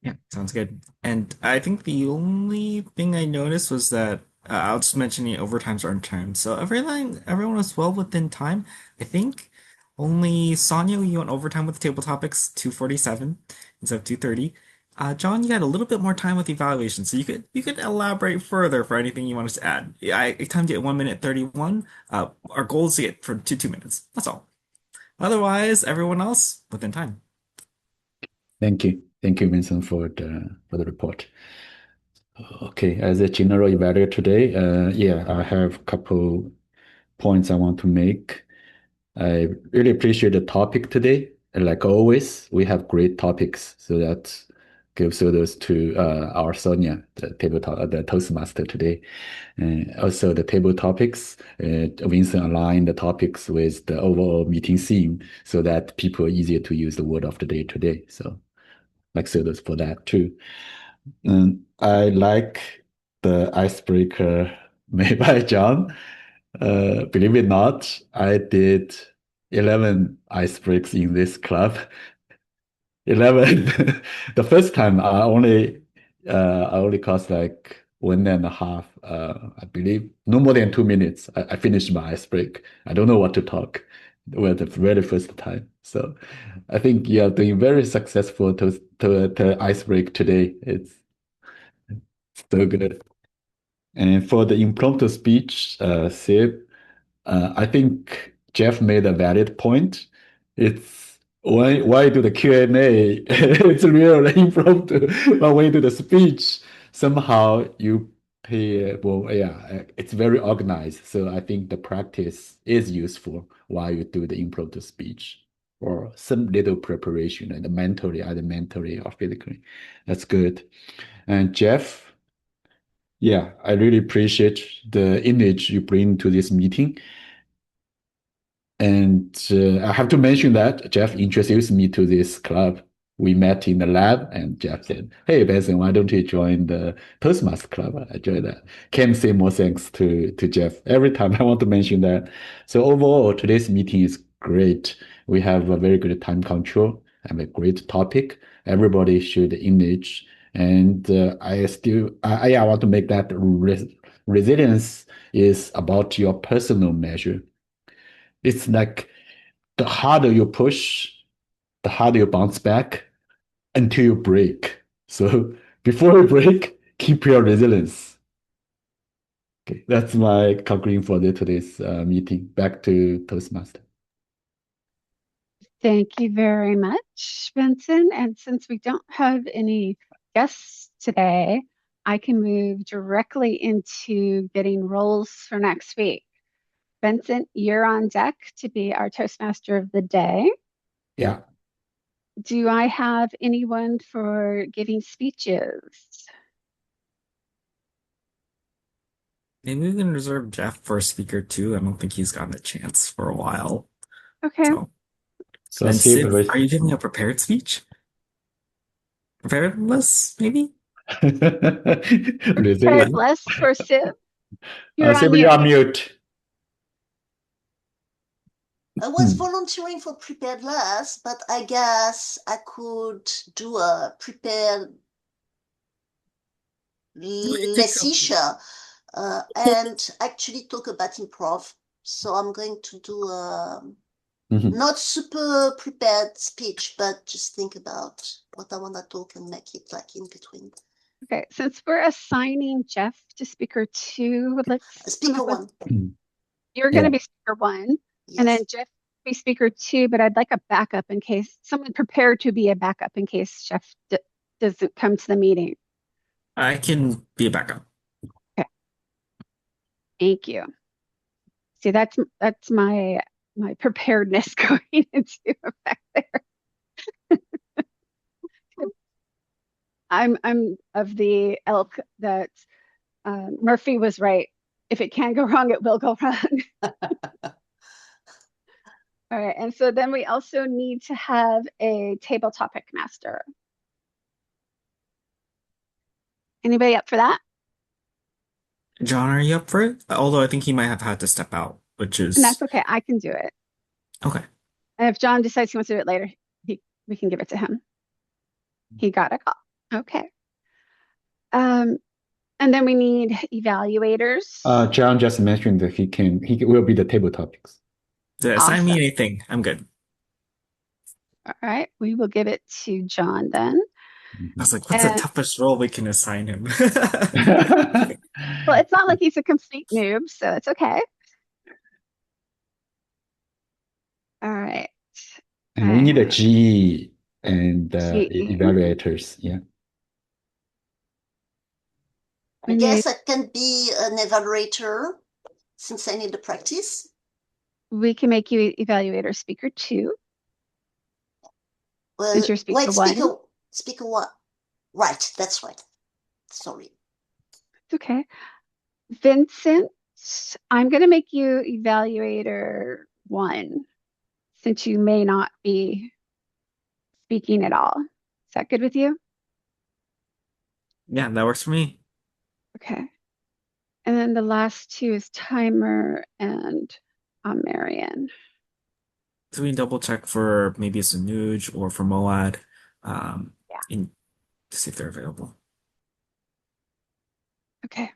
Yeah, sounds good. And I think the only thing I noticed was that I'll just mention the overtimes are on time. So everyone was well within time. I think only Sonia, you went overtime with the table topics 2:47 instead of 2:30. John, you had a little bit more time with evaluation, so you could elaborate further for anything you wanted to add. Yeah, I timed it at 1 minute 31. Our goal is to get to 2 minutes. That's all. Otherwise, everyone else within time. Thank you, Vincent, for the report. Okay, as a general evaluator today, yeah, I have a couple points I want to make. I really appreciate the topic today. And like always, we have great topics, so that gives those to our Sonia, the Toastmaster today. And also the table topics, Vincent aligned the topics with the overall meeting theme so that people are easier to use the word of the day today. So like those for that too. And I like the icebreaker made by John. Believe it or not, I did 11 icebreaks in this club. 11. The first time I only cost like 1.5, I believe, no more than 2 minutes. I finished my ice break. I don't know what to talk. Well, the very first time. So I think you are doing very successful to ice break today. It's so good. And for the impromptu speech, Sib, I think Jeff made a valid point. It's why do the Q&A? It's real impromptu. But when you do the speech, somehow you pay, well, yeah, it's very organized. So I think the practice is useful while you do the impromptu speech or some little preparation, either mentally or physically. That's good. And Jeff, yeah, I really appreciate the image you bring to this meeting. And I have to mention that Jeff introduced me to this club. We met in the lab, and Jeff said, "Hey, Benson, why don't you join the Toastmaster Club?" I joined that. Can't say more thanks to Jeff. Every time I want to mention that. So overall, today's meeting is great. We have a very good time control and a great topic. Everybody should image. And I want to make that resilience is about your personal measure. It's like the harder you push, the harder you bounce back until you break. So before you break, keep your resilience. Okay, that's my conclusion for today's meeting. Back to Toastmaster. Thank you very much, Benson. And since we don't have any guests today, I can move directly into getting roles for next week. Benson, you're on deck to be our Toastmaster of the day. Yeah. Do I have anyone for giving speeches? Maybe we can reserve Jeff for a speaker too. I don't think he's gotten a chance for a while. Okay. So And Sid, Sid, are you giving a prepared speech? Preparedless, maybe? Prepared resilience. less for Siv. You're on Sid, you mute. are mute. I was volunteering for prepared last, but I guess I could do a prepared lessish and actually talk about improv. So I'm going to do a not super prepared speech, but just think about what I want to talk and make it like in between. Okay, since we're assigning Jeff to speaker 2, let's Speaker come up 1. You're going Yeah. to be speaker one, and Yes. then Jeff be speaker two, but I'd like a backup in case someone prepared to be a backup in case Jeff doesn't come to the meeting. I can be a backup. Okay, thank you. See, that's my preparedness going into effect there. I'm of the ilk that Murphy was right. If it can go wrong, it will go wrong. All right, and so then we also need to have a table topic master. Anybody up for that? John, are you up for it? Although I think he might have had to step out, which And that's is okay. I can do it. okay. And if John decides he wants to do it later, we can give it to him. He got a call. Okay. Um, and then we need evaluators. John just mentioned that he will be the table topics. Assign me Awesome. anything. I'm good. All right, we will give it to John then. I was like, what's the And toughest role we can assign him? well, it's not like he's a complete noob, so it's okay. All right. And we need a GE and GE. evaluators. Yeah. I guess I can be an evaluator since I need the practice. We can make you evaluator speaker two. Well, Since you're speaker wait, one. speaker one. Right, that's right. Sorry. It's okay. Vincent, I'm going to make you evaluator one since you may not be speaking at all. Is that good with you? Yeah, that works for me. Okay. And then the last two is timer and Marion. So we can double check for maybe it's a Nuge or for Moad, Yeah. to see if they're available. Okay.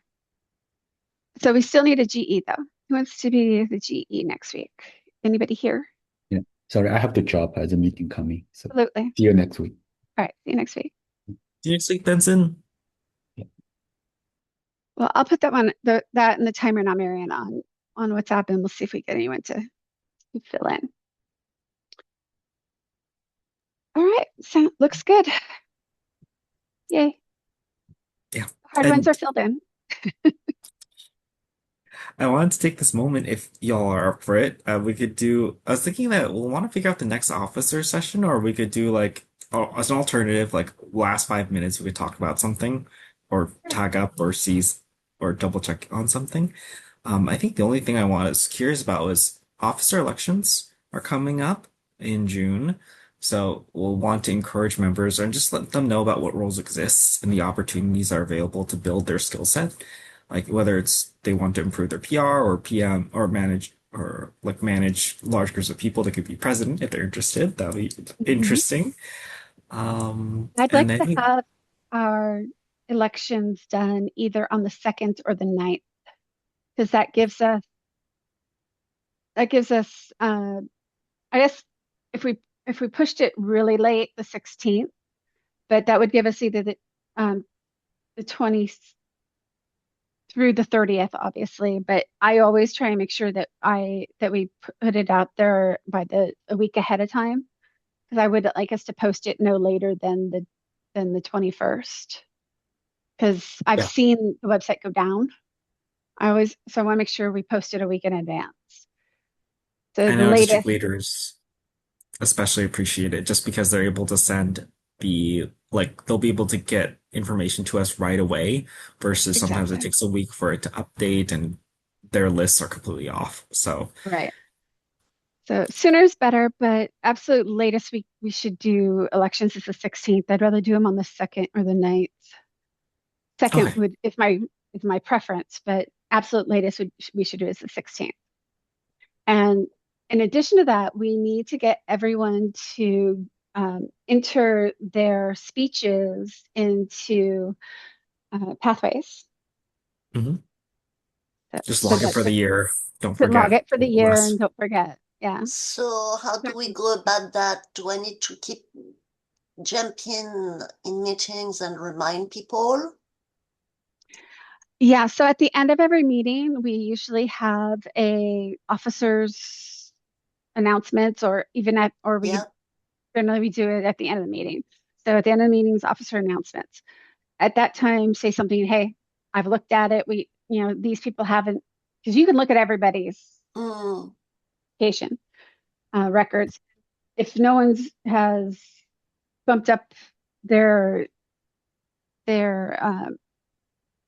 So we still need a GE though. Who wants to be the GE next week? Anybody here? Yeah. Sorry, I have to drop as a meeting coming. So Absolutely. see you next week. All right. See you next week. Do you next week, Benson? Well, I'll put that and the timer and Marion on WhatsApp, and we'll see if we get anyone to fill in. All right, so looks good. Yay. Yeah. Hard ones are filled in. I wanted to take this moment if y'all are up for it. We could do, I was thinking that we'll want to figure out the next officer session, or we could do like, as an alternative, like last 5 minutes, we could talk about something or tag up or seize or double check on something. I think the only thing I was curious about was officer elections are coming up in June. So we'll want to encourage members and just let them know about what roles exist and the opportunities are available to build their skill set. Like whether it's they want to improve their PR or PM or manage large groups of people that could be president if they're interested. That'll be interesting. I'd And like I to think have our elections done either on the 2nd or the 9th, because that gives us I guess if we pushed it really late, the 16th, but that would give us either the 20th through the 30th, obviously. But I always try and make sure that we put it out there by a week ahead of time, because I would like us to post it no later than the 21st, because I've yeah, seen the website go down. I want to make sure we post it a week in advance. So I the know district latest, leaders especially appreciate it just because they're able to send they'll be able to get information to us right away versus sometimes it exactly. takes a week for it to update and their lists are completely off. So Right. So sooner is better, but absolute latest we should do elections is the 16th. I'd rather do them on the 2nd or the 9th. Second okay. is my preference, but absolute latest we should do is the 16th. And in addition to that, we need to get everyone to enter their speeches into Pathways. Hmm. Just So log in that for the year. Don't to log forget it for the all of year us. and don't forget. Yeah. So how do we go about that? Do I need to keep jumping in meetings and remind people? Yeah, so at the end of every meeting, we usually have a officer's announcements, or even at, or we Yeah. generally we do it at the end of the meeting. So at the end of the meetings, officer announcements. At that time, say something, hey, I've looked at it. These people haven't, because you can look at everybody's Mm, patient records. If no one's has bumped up their their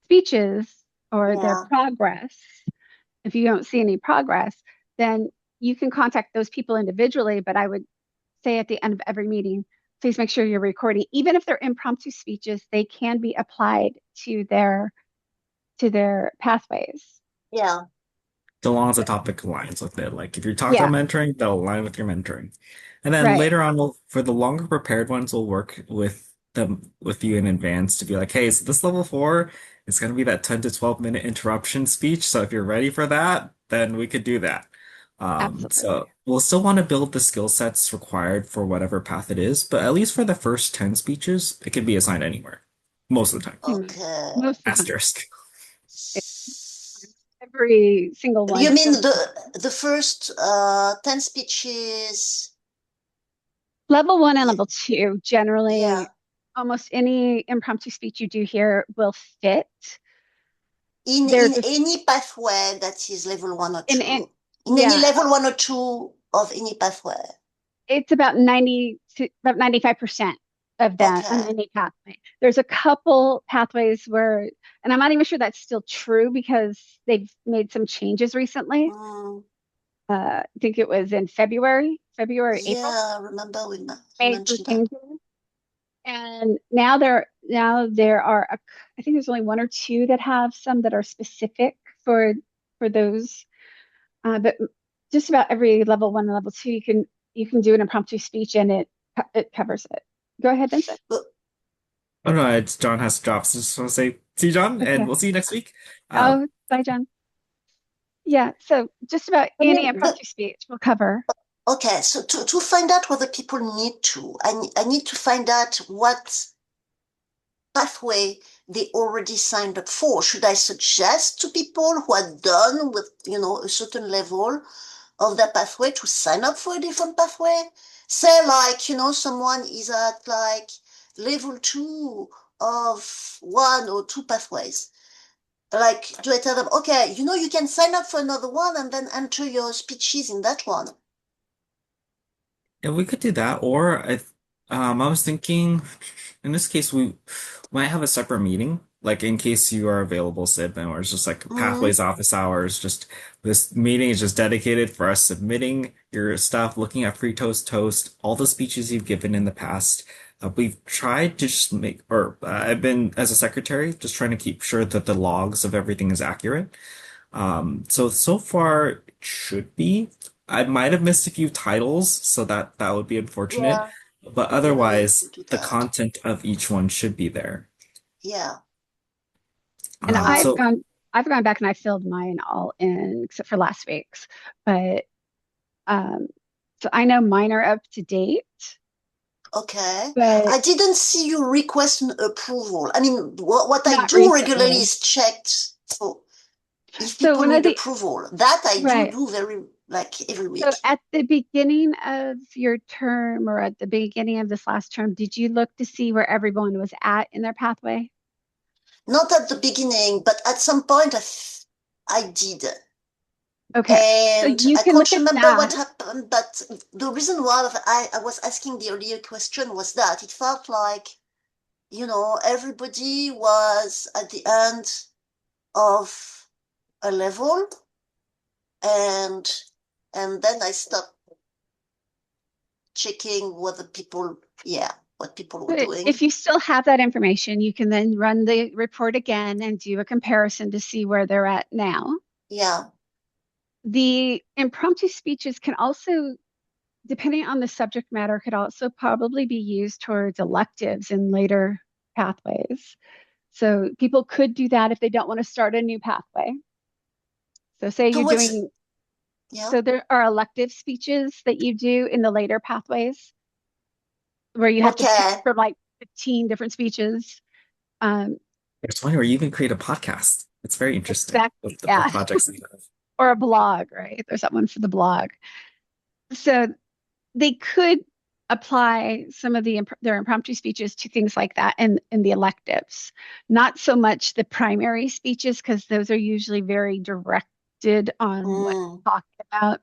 speeches or their yeah. progress, if you don't see any progress, then you can contact those people individually. But I would say at the end of every meeting, please make sure you're recording. Even if they're impromptu speeches, they can be applied to their pathways. Yeah. So long as the topic aligns with it. Like if you talk about Yeah, mentoring, they'll align with your mentoring. And then right. later on, for the longer prepared ones, we'll work with you in advance to be like, hey, so this level 4 is going to be that 10 to 12 minute interruption speech. So if you're ready for that, then we could do that. Absolutely. So we'll still want to build the skill sets required for whatever path it is, but at least for the first 10 speeches, it can be assigned anywhere most of the time. Okay. Most of the time. Asterisk. Every single one You is mean going to be the first 10 speeches? level 1 and Yeah. level 2. Yeah. Generally, almost any impromptu speech you do here will fit. In There's a any pathway that is level 1 or in 2. In any yeah, level 1 or 2 of any pathway. it's about 90 to about 95% of that on Okay. any pathway. There's a couple pathways where, and I'm not even sure that's still true because they've made some changes recently. Mm, I think it was in April, yeah, I remember you made some mentioned that. changes. And now there are I think there's only one or two that have some that are specific for those. But just about every level 1 and level 2, you can do an impromptu speech and it covers it. Go ahead, Vincent. But Oh no, it's John has to drop. So just want to say, see you, John, and Okay. we'll see you next week. Oh, bye, John. Yeah, so just about I any mean, impromptu speech will cover. okay, so to find out what the people need to, I need to find out what pathway they already signed up for. Should I suggest to people who are done with, a certain level of that pathway to sign up for a different pathway? Say like, someone is at like level 2 of one or two pathways. Like, do I tell them, okay, you can sign up for another one and then enter your speeches in that one? Yeah, we could do that. Or I was thinking, in this case, we might have a separate meeting, like in case you are available, Sid, and or it's just like Mm, Pathways office hours. Just this meeting is just dedicated for us submitting your stuff, looking at Free Toast, all the speeches you've given in the past. We've tried to just make, or I've been as a secretary, just trying to keep sure that the logs of everything is accurate. So far it should be. I might have missed a few titles, so that would be unfortunate. yeah, But maybe we otherwise, do the that. content of each one should be there. Yeah. And Um, Uh, so I've gone back and I filled mine all in except for last week's. But um, so I know mine are up to date, okay. but I didn't see you request an approval. I mean, what I not do regularly recently. is check for if So people one of need the approval. That I right. do very, like, every So week. at the beginning of your term or at the beginning of this last term, did you look to see where everyone was at in their pathway? Not at the beginning, but at some point I did. Okay. So And you I can look can't at remember what that. happened, but the reason why I was asking the earlier question was that it felt like, everybody was at the end of a level, and then I stopped checking what people were But doing. if you still have that information, you can then run the report again and do a comparison to see where they're at now. Yeah. The impromptu speeches can also, depending on the subject matter, could also probably be used towards electives in later pathways. So people could do that if they don't want to start a new pathway. So say you're Towards, doing, yeah. so there are elective speeches that you do in the later pathways where you have to pick Okay. from like 15 different speeches. Um, it's funny, or you even create a podcast. It's very interesting Exactly. with the Yeah. projects that you have. Or a blog, right? There's that one for the blog. So they could apply some of their impromptu speeches to things like that in the electives. Not so much the primary speeches, because those are usually very directed on what Mm, they're talking about.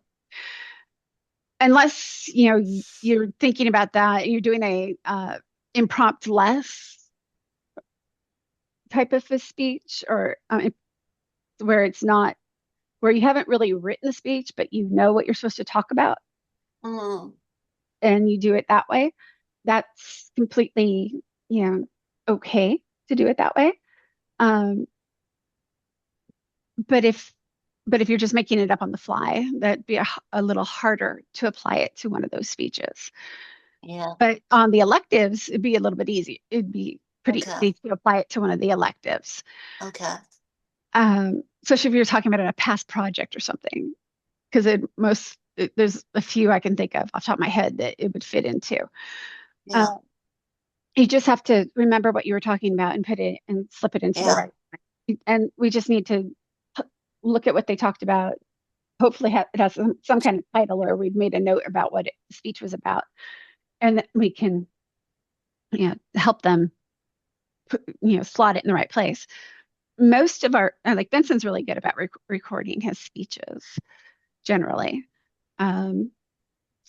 Unless, you're thinking about that, you're doing a impromptu less type of a speech, or where it's not where you haven't really written a speech, but you know what you're supposed to talk about, mm. and you do it that way. That's completely, okay to do it that way. Um, but if you're just making it up on the fly, that'd be a little harder to apply it to one of those speeches. Yeah. But on the electives, it'd be a little bit easy. It'd be pretty Okay. easy to apply it to one of the electives. Okay. Especially if you're talking about a past project or something, because there's a few I can think of off the top of my head that it would fit into. Yeah. Uh, you just have to remember what you were talking about and put it and slip it into the Yeah. right. And we just need to look at what they talked about. Hopefully, it has some kind of title, or we've made a note about what the speech was about, and we can, help them slot it in the right place. Most of our, like Benson's really good about recording his speeches generally. Um,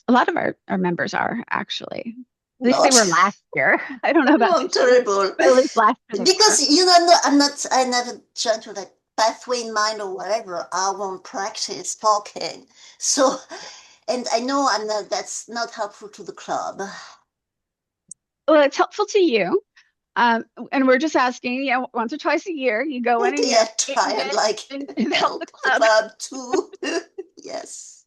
a lot of our members are actually. At least they Not. were last year. I don't know about No, this year, terrible. but at least last year they were. Because I never trying to that pathway in mind or whatever. I won't practice talking. So, and I know I'm not. That's not helpful to the club. Well, it's helpful to you. And we're just asking, once or twice a year, you go in and you Yeah, get try in and it like and help the help the club. club too. Yes.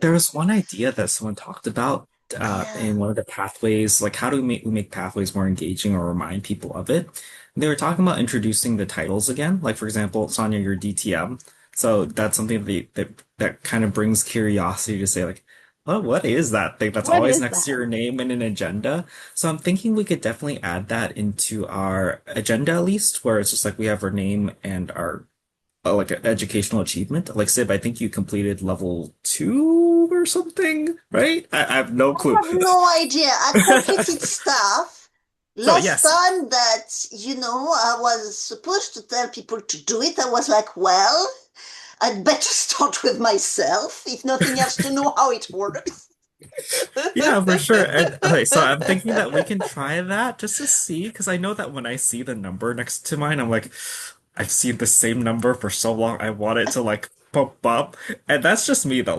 There was one idea that someone talked about Yeah. in one of the pathways, like how do we make pathways more engaging or remind people of it? And they were talking about introducing the titles again. Like for example, Sonia, your DTM. So that's something that kind of brings curiosity to say like, what is that thing that's What always is next to that? your name in an agenda? So I'm thinking we could definitely add that into our agenda at least, where it's just like we have our name and our like an educational achievement. Like Sib, I think you completed level 2 or something, right? I have no I clue. have no idea. I completed stuff. So Last yes, time that, I was supposed to tell people to do it, I was like, well, I'd better start with myself, if nothing else, to know how it works. yeah, for sure. And okay, so I'm thinking that we can try that just to see, because I know that when I see the number next to mine, I'm like, I've seen the same number for so long. I want it to like pop up, and that's just me though.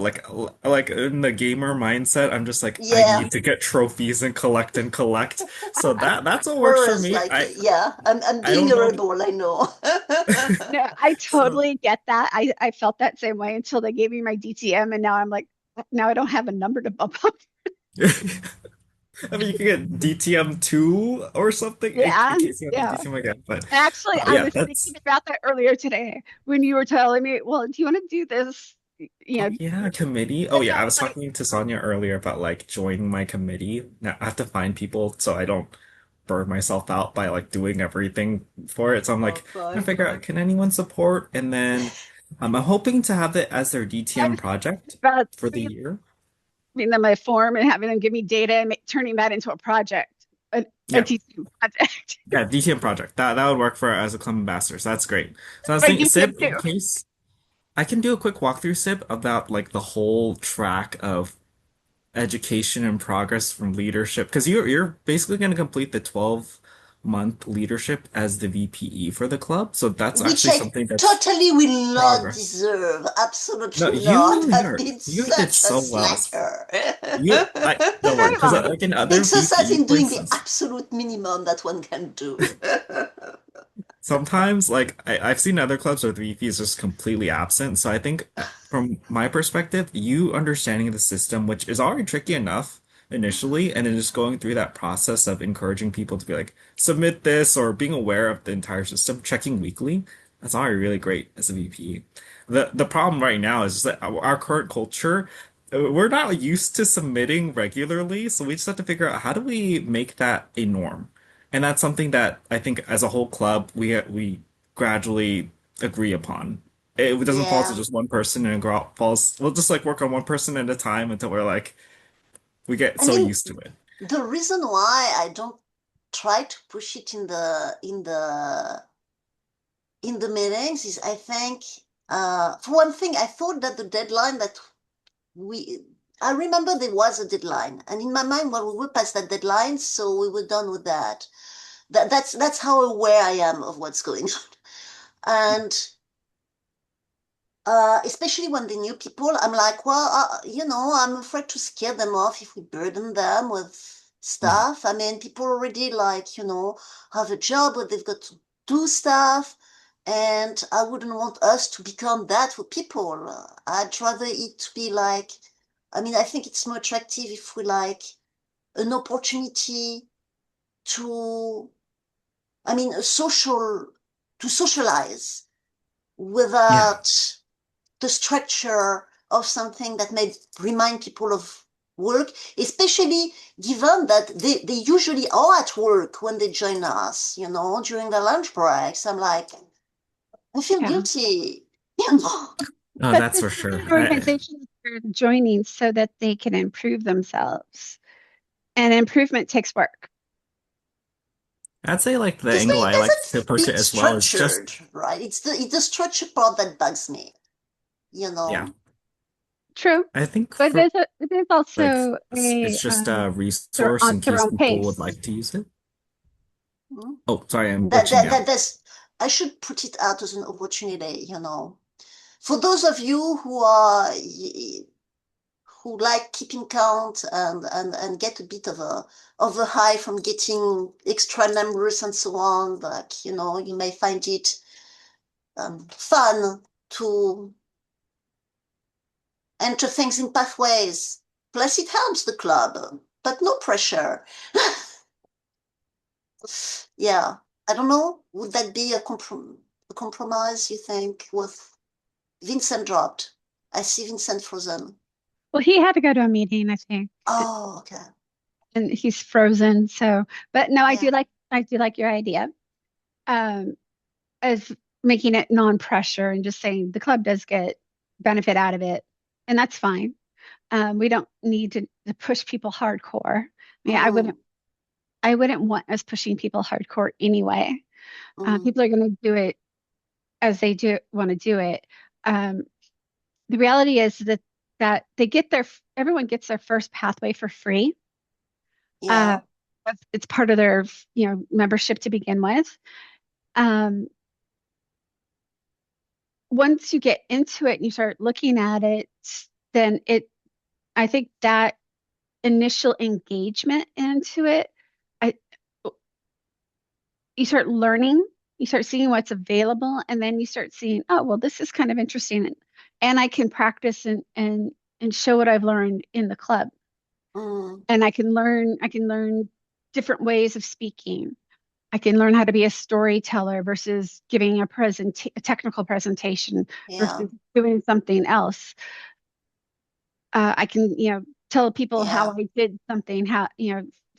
Like in the gamer mindset, I'm just like, I Yeah, need to get trophies and collect and collect. So that's what works for whereas, me. like, yeah, I'm I being don't a know. rebel, I know. No, I So. totally get that. I felt that same way until they gave me my DTM, and now I'm like, now I don't have a number to bump up. I mean, you can get DTM2 or something in Yeah, case you have to yeah. DTM again. But Actually, I yeah, was thinking that's about that earlier today when you were telling me, well, do you want to do this? You oh know, yeah, committee. Oh and yeah, I I was was like, talking to Sonia earlier about like joining my committee. Now I have to find people so I don't burn myself out by like doing everything for it. So I'm like oh trying to God. figure out can anyone support? And then I'm hoping to have it as their I DTM was project about for the year. giving them a form and having them give me data and turning that into a project, a Yeah, teaching project. yeah, DTM project. That would work for as a club ambassador. So that's great. So I was My thinking, DTM Sib, in too. case I can do a quick walkthrough, Sib, about like the whole track of education and progress from leadership because you're basically going to complete the 12-month leadership as the VPE for the club. So that's Which actually I something that's totally will not progress. deserve. No, Absolutely not. you I've you're been you did such a so well. slacker. You I don't worry Very because well. like in other It's just that VPE in doing the places. absolute minimum that one can do. Sometimes, like I've seen other clubs where the VP is just completely absent. So I think, from my perspective, you understanding the system, which is already tricky enough initially, and then just going through that process of encouraging people to be like, submit this or being aware of the entire system, checking weekly, that's already really great as a VP. The problem right now is just that our current culture, we're not used to submitting regularly, so we just have to figure out how do we make that a norm. And that's something that I think as a whole club we gradually agree upon. It doesn't fall to Yeah. just one person and falls. We'll just like work on one person at a time until we're like we get I so mean, used to it. the reason why I don't try to push it in the meetings is I think for one thing, I thought that the deadline that we I remember there was a deadline, and in my mind, well, we were past that deadline, so we were done with that. That's how aware I am of what's going on. And especially when the new people, I'm like, well, I'm afraid to scare them off if we burden them with Mhm. stuff. I mean, people already like, have a job where they've got to do stuff. And I wouldn't want us to become that for people. I'd rather it to be like, I mean, I think it's more attractive if we like an opportunity to, I mean, to socialize Yeah, without the structure of something that may remind people of work, especially given that they usually are at work when they join us, during the lunch breaks. I'm like, I feel Yeah. guilty. oh, But that's this for is sure. an organization they're joining so that they can improve themselves. And improvement takes work. I'd say like the Because angle it I like to doesn't approach it feel as well is just structured, right? It's the structure part that bugs me, you yeah. know? True. I think But for there's like also a it's just a they're resource on in their case own people would pace. like to use it. Hmm? Oh, sorry, I'm That, glitching that, out. that, that's, I should put it out as an opportunity, For those of you who like keeping count and get a bit of a high from getting extra numbers and so on, like, you may find it fun to enter things in pathways. Plus, it helps the club, but no pressure. Yeah, I don't know. Would that be a compromise, you think, with Vincent dropped? I see Vincent frozen. Well, he had to go to a meeting, I think, Oh, okay. and he's frozen. So, but no, Yeah, I do like your idea. Um, as making it non-pressure and just saying the club does get benefit out of it, and that's fine. We don't need to push people hardcore. I mean, mm, I wouldn't want us pushing people hardcore anyway. mm, People are going to do it as they do want to do it. Um, the reality is that they get everyone gets their first pathway for free. Uh, yeah, it's part of their membership to begin with. Um, Once you get into it and you start looking at it, then I think that initial engagement into it, I you start learning, you start seeing what's available, and then you start seeing, oh, well, this is kind of interesting, and I can practice and show what I've learned in the club, mm, and I can learn different ways of speaking. I can learn how to be a storyteller versus giving a technical presentation yeah, versus doing something else. I can, tell people how yeah, I did something, how,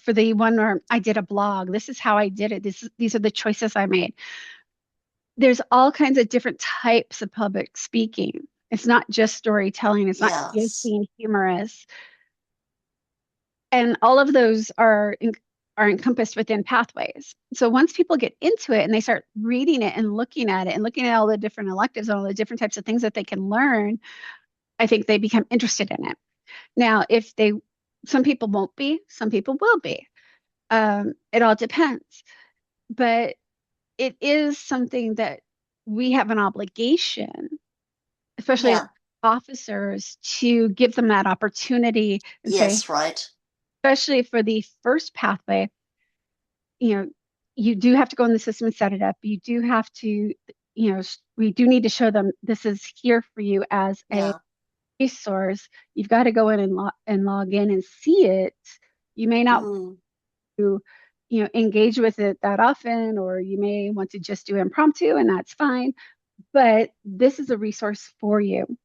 for the one where I did a blog, this is how I did it. These are the choices I made. There's all kinds of different types of public speaking. It's not just storytelling. It's not just yes, being humorous. And all of those are encompassed within pathways. So once people get into it and they start reading it and looking at it and looking at all the different electives and all the different types of things that they can learn, I think they become interested in it. Now, some people won't be, some people will be. It all depends. But it is something that we have an obligation, especially as yeah, officers, to give them that opportunity and say, yes, right. especially for the first pathway, you know, you do have to go in the system and set it up. You do have to, we do need to show them this is here for you as a Yeah, resource. You've got to go in and log in and see it. You may not mm, engage with it that often, or you may want to just do impromptu, and that's fine. But this is a resource for you.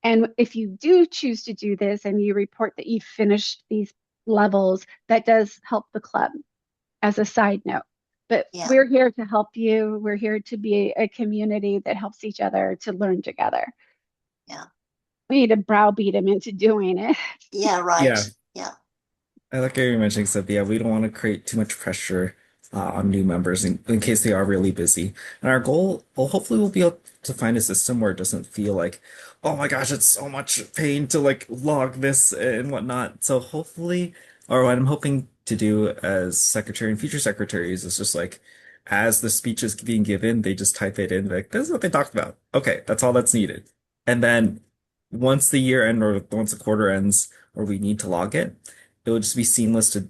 And if you do choose to do this and you report that you've finished these levels, that does help the club as a side note. But Yeah. we're here to help you. We're here to be a community that helps each other to learn together. Yeah. We need to browbeat them into doing it. Yeah, right. Yeah, Yeah. I like how you mentioning stuff. Yeah, we don't want to create too much pressure on new members in case they are really busy. And our goal, well, hopefully we'll be able to find a system where it doesn't feel like, oh my gosh, it's so much pain to like log this and whatnot. So hopefully, or what I'm hoping to do as secretary and future secretaries is just like, as the speech is being given, they just type it in, like, this is what they talked about. Okay, that's all that's needed. And then once the year end or once the quarter ends, or we need to log it, it would just be seamless to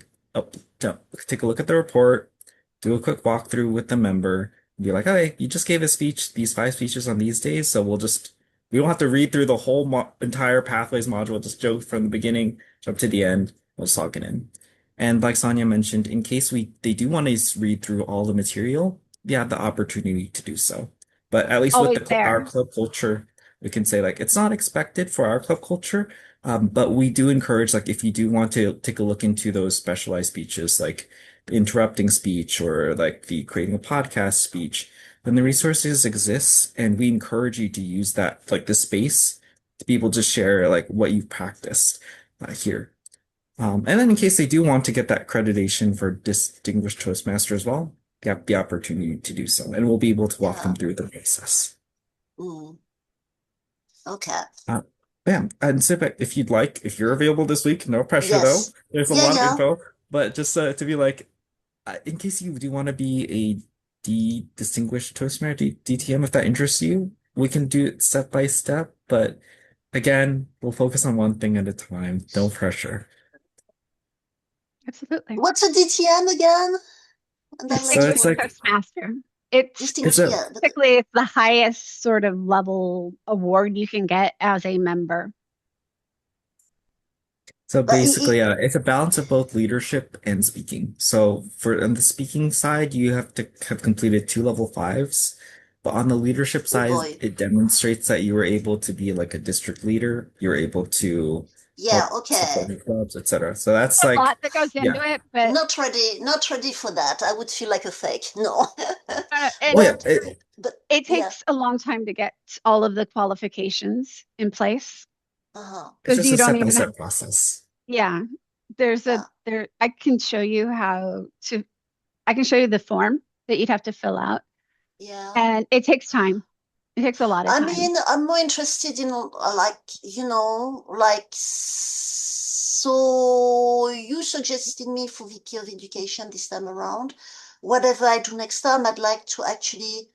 take a look at the report, do a quick walkthrough with the member, and be like, okay, you just gave a speech, these 5 speeches on these days, so we don't have to read through the whole mo entire pathways module, just go from the beginning, jump to the end, we'll just log it in. And like Sonia mentioned, in case they do want to read through all the material, you have the opportunity to do so. But at least with Always our there. club culture, we can say like it's not expected for our club culture, but we do encourage, like, if you do want to take a look into those specialized speeches, like the interrupting speech or like the creating a podcast speech, then the resources exist, and we encourage you to use that, like the space, to be able to share like what you've practiced here. And then in case they do want to get that accreditation for Distinguished Toastmaster as well, you have the opportunity to do so, and we'll be able to walk them Yeah. through the process. Mm. Okay. Uh, yeah, and Sip, if you'd like, if you're available this week, no pressure though. Yes. There's a Yeah, lot of yeah. info, but just to be like, in case you do want to be a Distinguished Toastmaster, DTM, if that interests you, we can do it step by step. But again, we'll focus on one thing at a time. No pressure. Absolutely. What's a DTM again? And I'll let So you it's Distinguished like Toastmaster. It's it's distinguish. a Yeah. typically it's the highest sort of level award you can get as a member. So But basically, it's a balance of both leadership and speaking. So for on the speaking side, you have to have completed 2 level 5s. But on the leadership oh side, boy. it demonstrates that you were able to be like a district leader. You're able to Yeah, help support okay. the clubs, etc. So that's A lot like, that goes into yeah. it, but Not ready for that. I would feel like a fake. No. Oh and yeah, But but it yeah. takes a long time to get all of the qualifications in place Uh-huh. it's because just you a don't step by even have, step process. yeah, there's a Yeah. there I can show you how to I can show you the form that you'd have to fill out, Yeah. and it takes time. It takes a lot of I time. mean, I'm more interested in like, like so you suggested me for VP of Education this time around. Whatever I do next time, I'd like to actually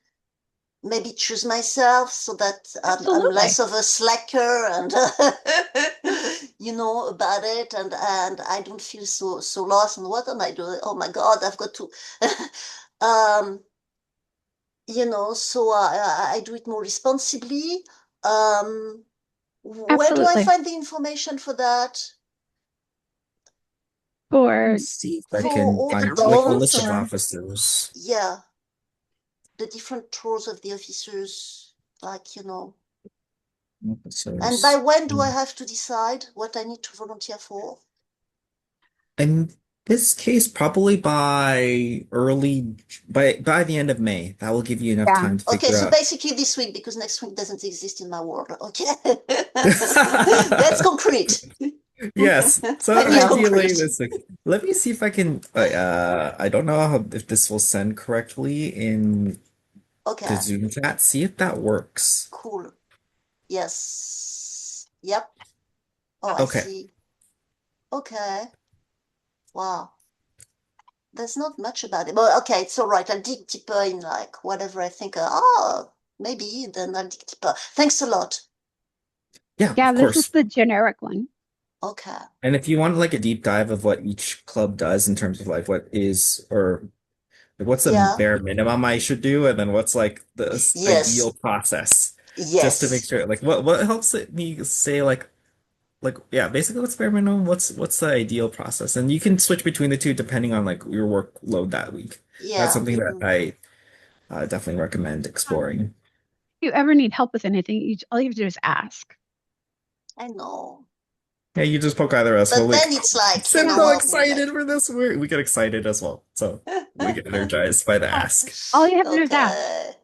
maybe choose myself so that I'm Absolutely. less of a slacker and about it, and I don't feel so lost. And what am I doing? Oh my God, I've got to um so I do it more responsibly. Um, where do I Absolutely. find the information for that? Let me For see if I For can all the find different like a roles list of different, or officers. yeah, the different roles of the officers, like. And by Officers. when do I have to decide what I need to volunteer for? In this case, probably by the end of May. That will give you enough yeah. time to Okay, figure so out. basically this week, because next week doesn't exist in my world. Okay. That's concrete. Yes. So I need ideally concrete. this week. Let me see if I can I don't know if this will send correctly in the Okay, Zoom chat. See if that works. cool. Yes. Yep. Oh, I Okay. see. Okay. Wow. There's not much about it. But okay, it's all right. I'll dig deeper in like whatever I think. Maybe then I'll dig deeper. Thanks a lot. Yeah, Yeah, of this is course. the generic one. Okay. And if you want like a deep dive of what each club does in terms of like what is or like, what's the Yeah. bare minimum I should do, and then what's like the ideal Yes. process, just to make Yes. sure. Like what helps me say like yeah, basically what's bare minimum, what's the ideal process, and you can switch between the two depending on like your workload that week. That's Yeah. something that Mm, I definitely recommend exploring. If you ever need help with anything, all you have to do is ask. I know. Yeah, you just poke either of us. We're But like, then it's like, I'm Yeah. so well, we're excited for this. We get excited as well. So we get energized by the Oh, ask. all you have to do is ask.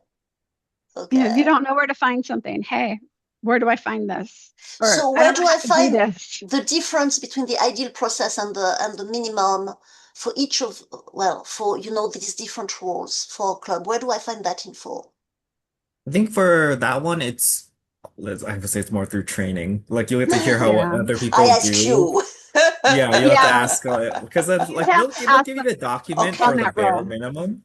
okay, If you okay. don't know where to find something, hey, where do I find this? Or So I where don't know do I how to do find this. the difference between the ideal process and the minimum for each of, well, for, these different roles for a club? Where do I find that info? I think for that one, I would say it's more through training. Like you get to hear how what Yeah. other I people ask do. you. Yeah, you have to Yeah. ask because then You like have to they'll ask give you them the document Okay. for on the that bare role. minimum,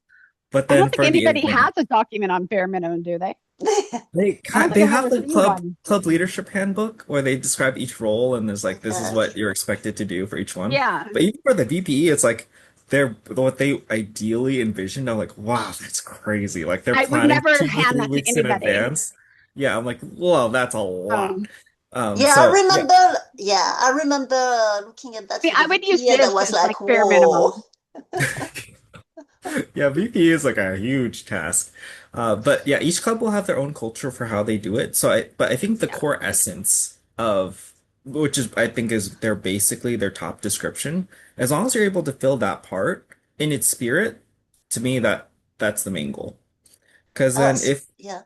but I then don't think for the anybody advanced. has a document on bare minimum, do they? I don't They think I've have ever the seen one. club leadership handbook where they describe each role and there's like this is Okay. what you're expected to do for each one. Yeah. But even for the VPE, it's like they're what they ideally envisioned. I'm like, wow, that's crazy. Like they're I would planning never two to hand three that to weeks in anybody. advance. Yeah, I'm like, well, that's a lot. Um, Yeah, I So yeah, remember. Yeah, I remember looking at that See, for the I would use VP, and I this was as like, like bare "Whoa!" minimum. yeah, VP is like a huge task. But yeah, each club will have their own culture for how they do it. But I think the Yeah. core essence of which is I think is they're basically their top description. As long as you're able to fill that part in its spirit, to me that's the main goal. Because then if Yeah.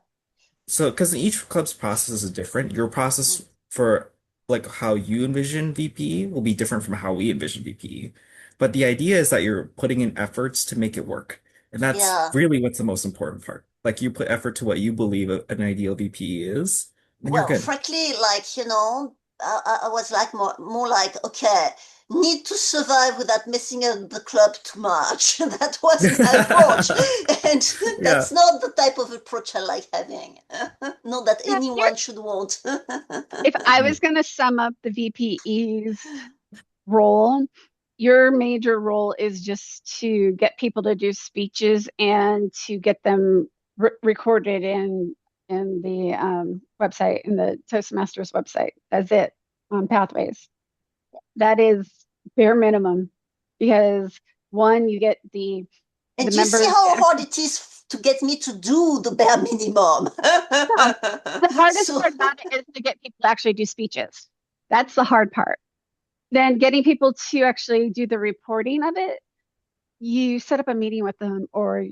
so, because each club's process is different. Your Mm. process for like how you envision VPE will be different from how we envision VPE. But the idea is that you're putting in efforts to make it work. And that's Yeah. really what's the most important part. Like you put effort to what you believe an ideal VPE is, and you're Well, good. frankly, like, I was like more like, okay, need to survive without messing up the club too much. That was my approach. And Yeah. that's not the type of approach I like having. Not that Yeah, you're, anyone should want. if I was going to sum up the VPE's role, your major role is just to get people to do speeches and to get them recorded in the website, in the Toastmasters website. That's it on Pathways. That is bare minimum because one, you get the And you see members to how hard actually. it is to get me to do the bare minimum. Yeah, the hardest So, part about it is to get people to actually do speeches. That's the hard part. Then getting people to actually do the reporting of it, you set up a meeting with them, or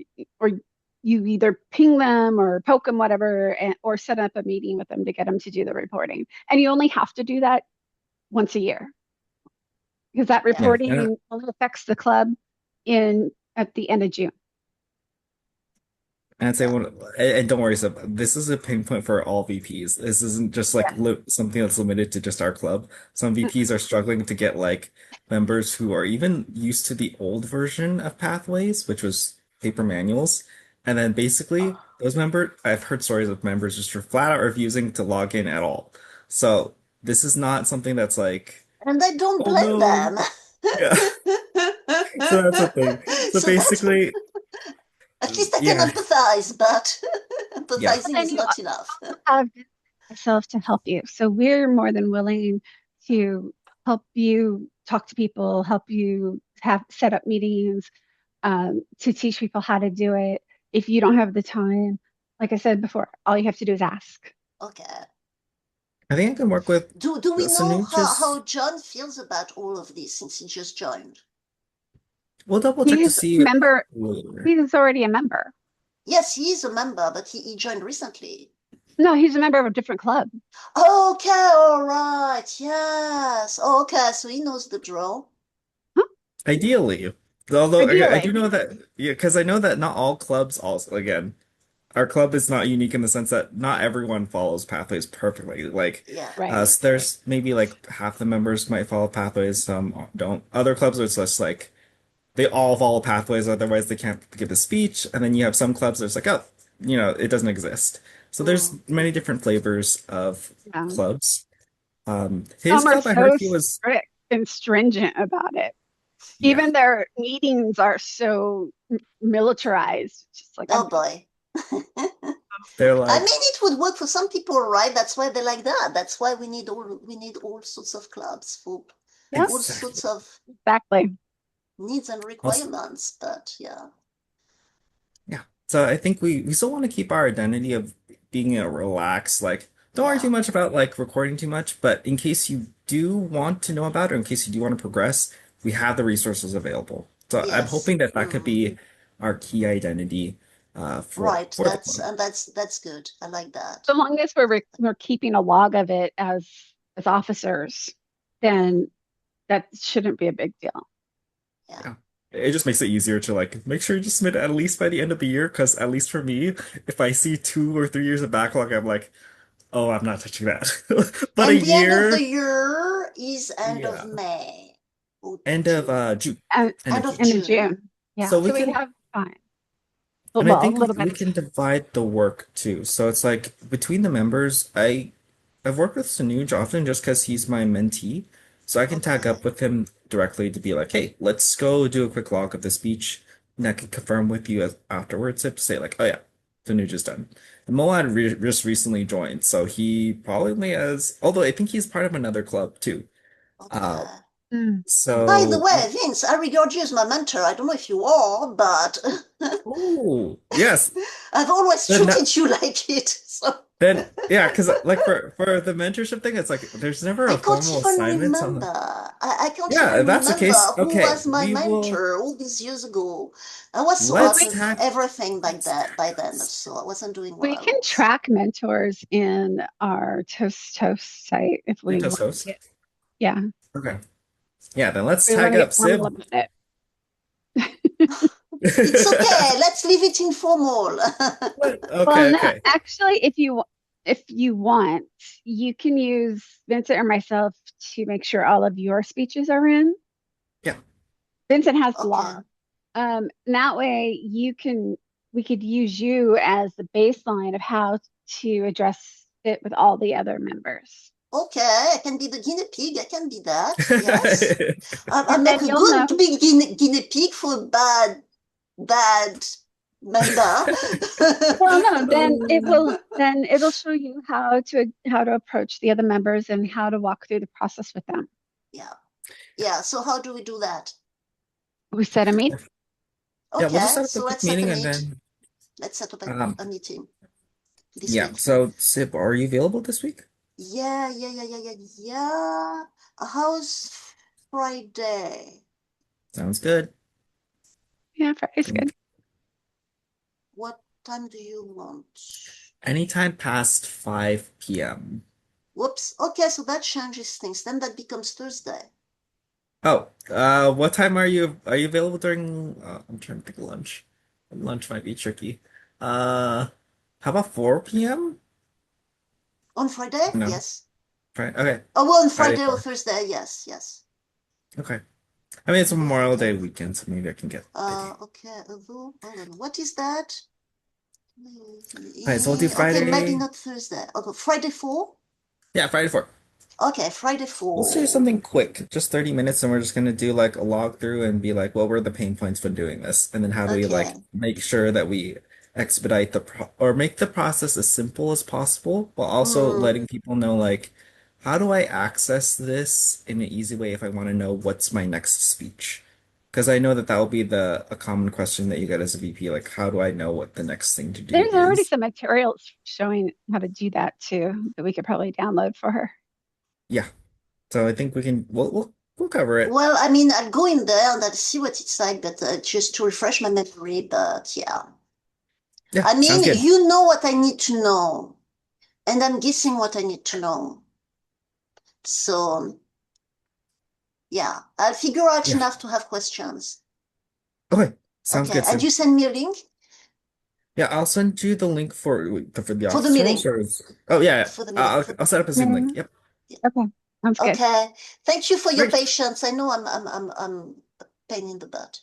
you either ping them or poke them, whatever, or set up a meeting with them to get them to do the reporting. And you only have to do that once a year because that yeah. Yeah. And reporting only affects the club in at the end of June. And I'd say Yeah. and don't worry, Seb, this is a pain point for all VPs. This isn't just like Yeah. something that's limited to just our club. Some VPs are struggling to get like members who are even used to the old version of Pathways, which was paper manuals. And then basically those I've heard stories of members just flat out refusing to log in at all. So this is not something that's like, And I don't oh blame no. them. Yeah. So that's the thing. So So that's basically, at least I can yeah, empathize, but yeah. But empathizing then is you not enough. have ourselves to help you. So we're more than willing to help you talk to people, help you have set up meetings, to teach people how to do it. If you don't have the time, like I said before, all you have to do is ask. Okay. I think I can work with Do we know how Sanuch's. John feels about all of this since he just joined? We'll double check to He's see member, later. he's already a member. Yes, he is a member, but he joined recently. No, he's a member of a different club. Okay, all right. Yes. Okay, so he knows the drill. Huh? Ideally. Although I do Ideally. know that, yeah, because I know that not all clubs also, again, our club is not unique in the sense that not everyone follows pathways perfectly. Like, Yeah. Right. so there's maybe like half the members might follow pathways, some don't. Other clubs, it's just like they all follow pathways, otherwise they can't give a speech. And then you have some clubs that's like, oh, it doesn't exist. So there's Mm. many different flavors of Yeah. clubs. His Some are club, I heard so he was, strict and stringent about it. yeah, Even their meetings are so militarized. Just like Oh boy. they're I mean, like, it would work for some people, right? That's why they like that. That's why we need all sorts of clubs for yeah, all sorts exactly. of exactly. needs and Also, requirements. But yeah. yeah. So I think we still want to keep our identity of being a relaxed, like don't worry too Yeah. much about like recording too much, but in case you do want to know about it, or in case you do want to progress, we have the resources available. So I'm Yes. hoping that that could be our key identity Right. for the club. That's good. I like that. So long as we're keeping a log of it as officers, then that shouldn't be a big deal. Yeah. Yeah. It just makes it easier to like make sure you just submit it at least by the end of the year, because at least for me, if I see 2 or 3 years of backlog, I'm like, oh, I'm not touching that. But a And the end of the year, year is end of yeah, May or end of June. June, And end of End of June. end of June. June. Yeah. So we So we can, have time. and I Well, a think little bit we of can time. divide the work too. So it's like between the members, I've worked with Sanuj often just because he's my mentee. So I can tag Okay. up with him directly to be like, hey, let's go do a quick log of the speech. And I can confirm with you afterwards to say like, oh yeah, Sanuj is done. And Moad just recently joined, so he probably has, although I think he's part of another club too. Uh, Okay. Mm. By the so, way, Vince, I regard you as my mentor. I don't know if you are, but oh, yes. I've always Then treated you like it. So Then yeah, because like for the mentorship thing, it's like there's never I a can't formal even assignment. So I'm remember. like, I can't yeah, even if that's the remember case, who okay, was my we will mentor all these years ago. I was so Well, out let's we of tag everything let's by tag then, this. so I wasn't doing we can well. track mentors in our Toast site if we Just want to host. get, yeah, Okay. Yeah, then let's we want tag to up get formal Sib. about it. It's okay. Let's leave it informal. Well, Okay, no, okay. actually, if you want, you can use Vincent or myself to make sure all of your speeches are in. Yeah. Vincent has the Okay. log. That way we could use you as the baseline of how to address it with all the other members. Okay, I can be the guinea pig. I can be that. Yes. I'm And like then a you'll know. good big guinea pig for a bad member. Well, no, Um, then it'll show you how to approach the other members and how to walk through the process with them. Yeah. Yeah. So how do we do that? We set a meeting. yeah, we'll just Okay, set up a so quick let's set a meeting and meet. then Let's set up um a meeting this yeah. week. So Sib, are you available this week? Yeah. How's Friday? Sounds good. Yeah, Friday's good. What time do you want? Anytime past 5 p.m. Whoops. Okay, so that changes things. Then that becomes Thursday. Oh, what time are you available during I'm trying to think of lunch. Lunch might be tricky. Uh, how about 4 p.m.? On Friday? No. Yes. Friday. Okay. Oh, well, on Friday Friday or 4. Thursday? Yes. Okay. I mean, it's a Memorial Okay. Day weekend, so maybe I can get busy. Okay. Hold on. What is that? Alright, so we'll do Okay, maybe Friday. not Thursday. Okay, Friday 4? Yeah, Friday 4. Okay, Friday Let's do 4. something quick, just 30 minutes, and we're just gonna do like a log through and be like, what were the pain points when doing this? And then how do we like Okay. make sure that we expedite the pro or make the process as simple as possible, while also Hmm. letting people know like, how do I access this in an easy way if I want to know what's my next speech? Because I know that that will be the a common question that you get as a VP, like, how do I know what the next thing to do There's already is? some materials showing how to do that too that we could probably download for her. Yeah. So I think we can we'll cover it. Well, I mean, I'll go in there and I'll see what it's like, but just to refresh my memory. But yeah, Yeah, I sounds mean, good. you know what I need to know, and I'm guessing what I need to know. So yeah, I'll figure out Yeah. enough to have questions. Okay. Sounds Okay, good, and Sim. you send me a link Yeah, I'll send you the link for the for the office roles meeting. or oh yeah, For the meeting. I'll set up a Zoom link. No. Yep. Yeah. Okay, sounds good. Okay. Thank you for your Great. patience. I know I'm a pain in the butt.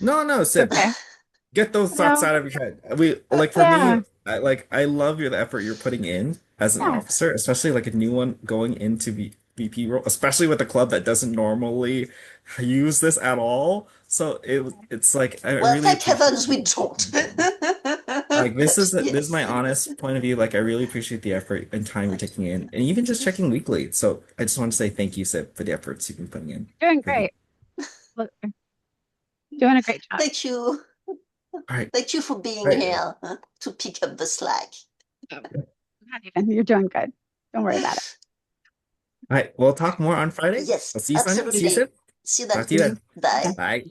No, It's Sib. okay. Get those thoughts No, out of your head. We like for me, yeah, I love the effort you're putting in as an yeah. officer, especially like a new one going into VP role, especially with a club that doesn't normally use this at all. So it's like I Well, really thank appreciate heavens we you don't. taking the time. Like this is Yes. my honest point of view. Like I really appreciate the effort and time you're taking in, and even just checking weekly. So I just want to say thank you, Sib, for the efforts you've been putting in Doing for the. great. Look, doing a great job. Thank you. All right, Thank you for all being right. here to pick up the slack. Not even. You're doing good. Don't worry about it. All right, we'll talk more on Friday. Yes, I'll see you Sunday. See you absolutely. soon. See you Talk then. to you then. Bye. Bye.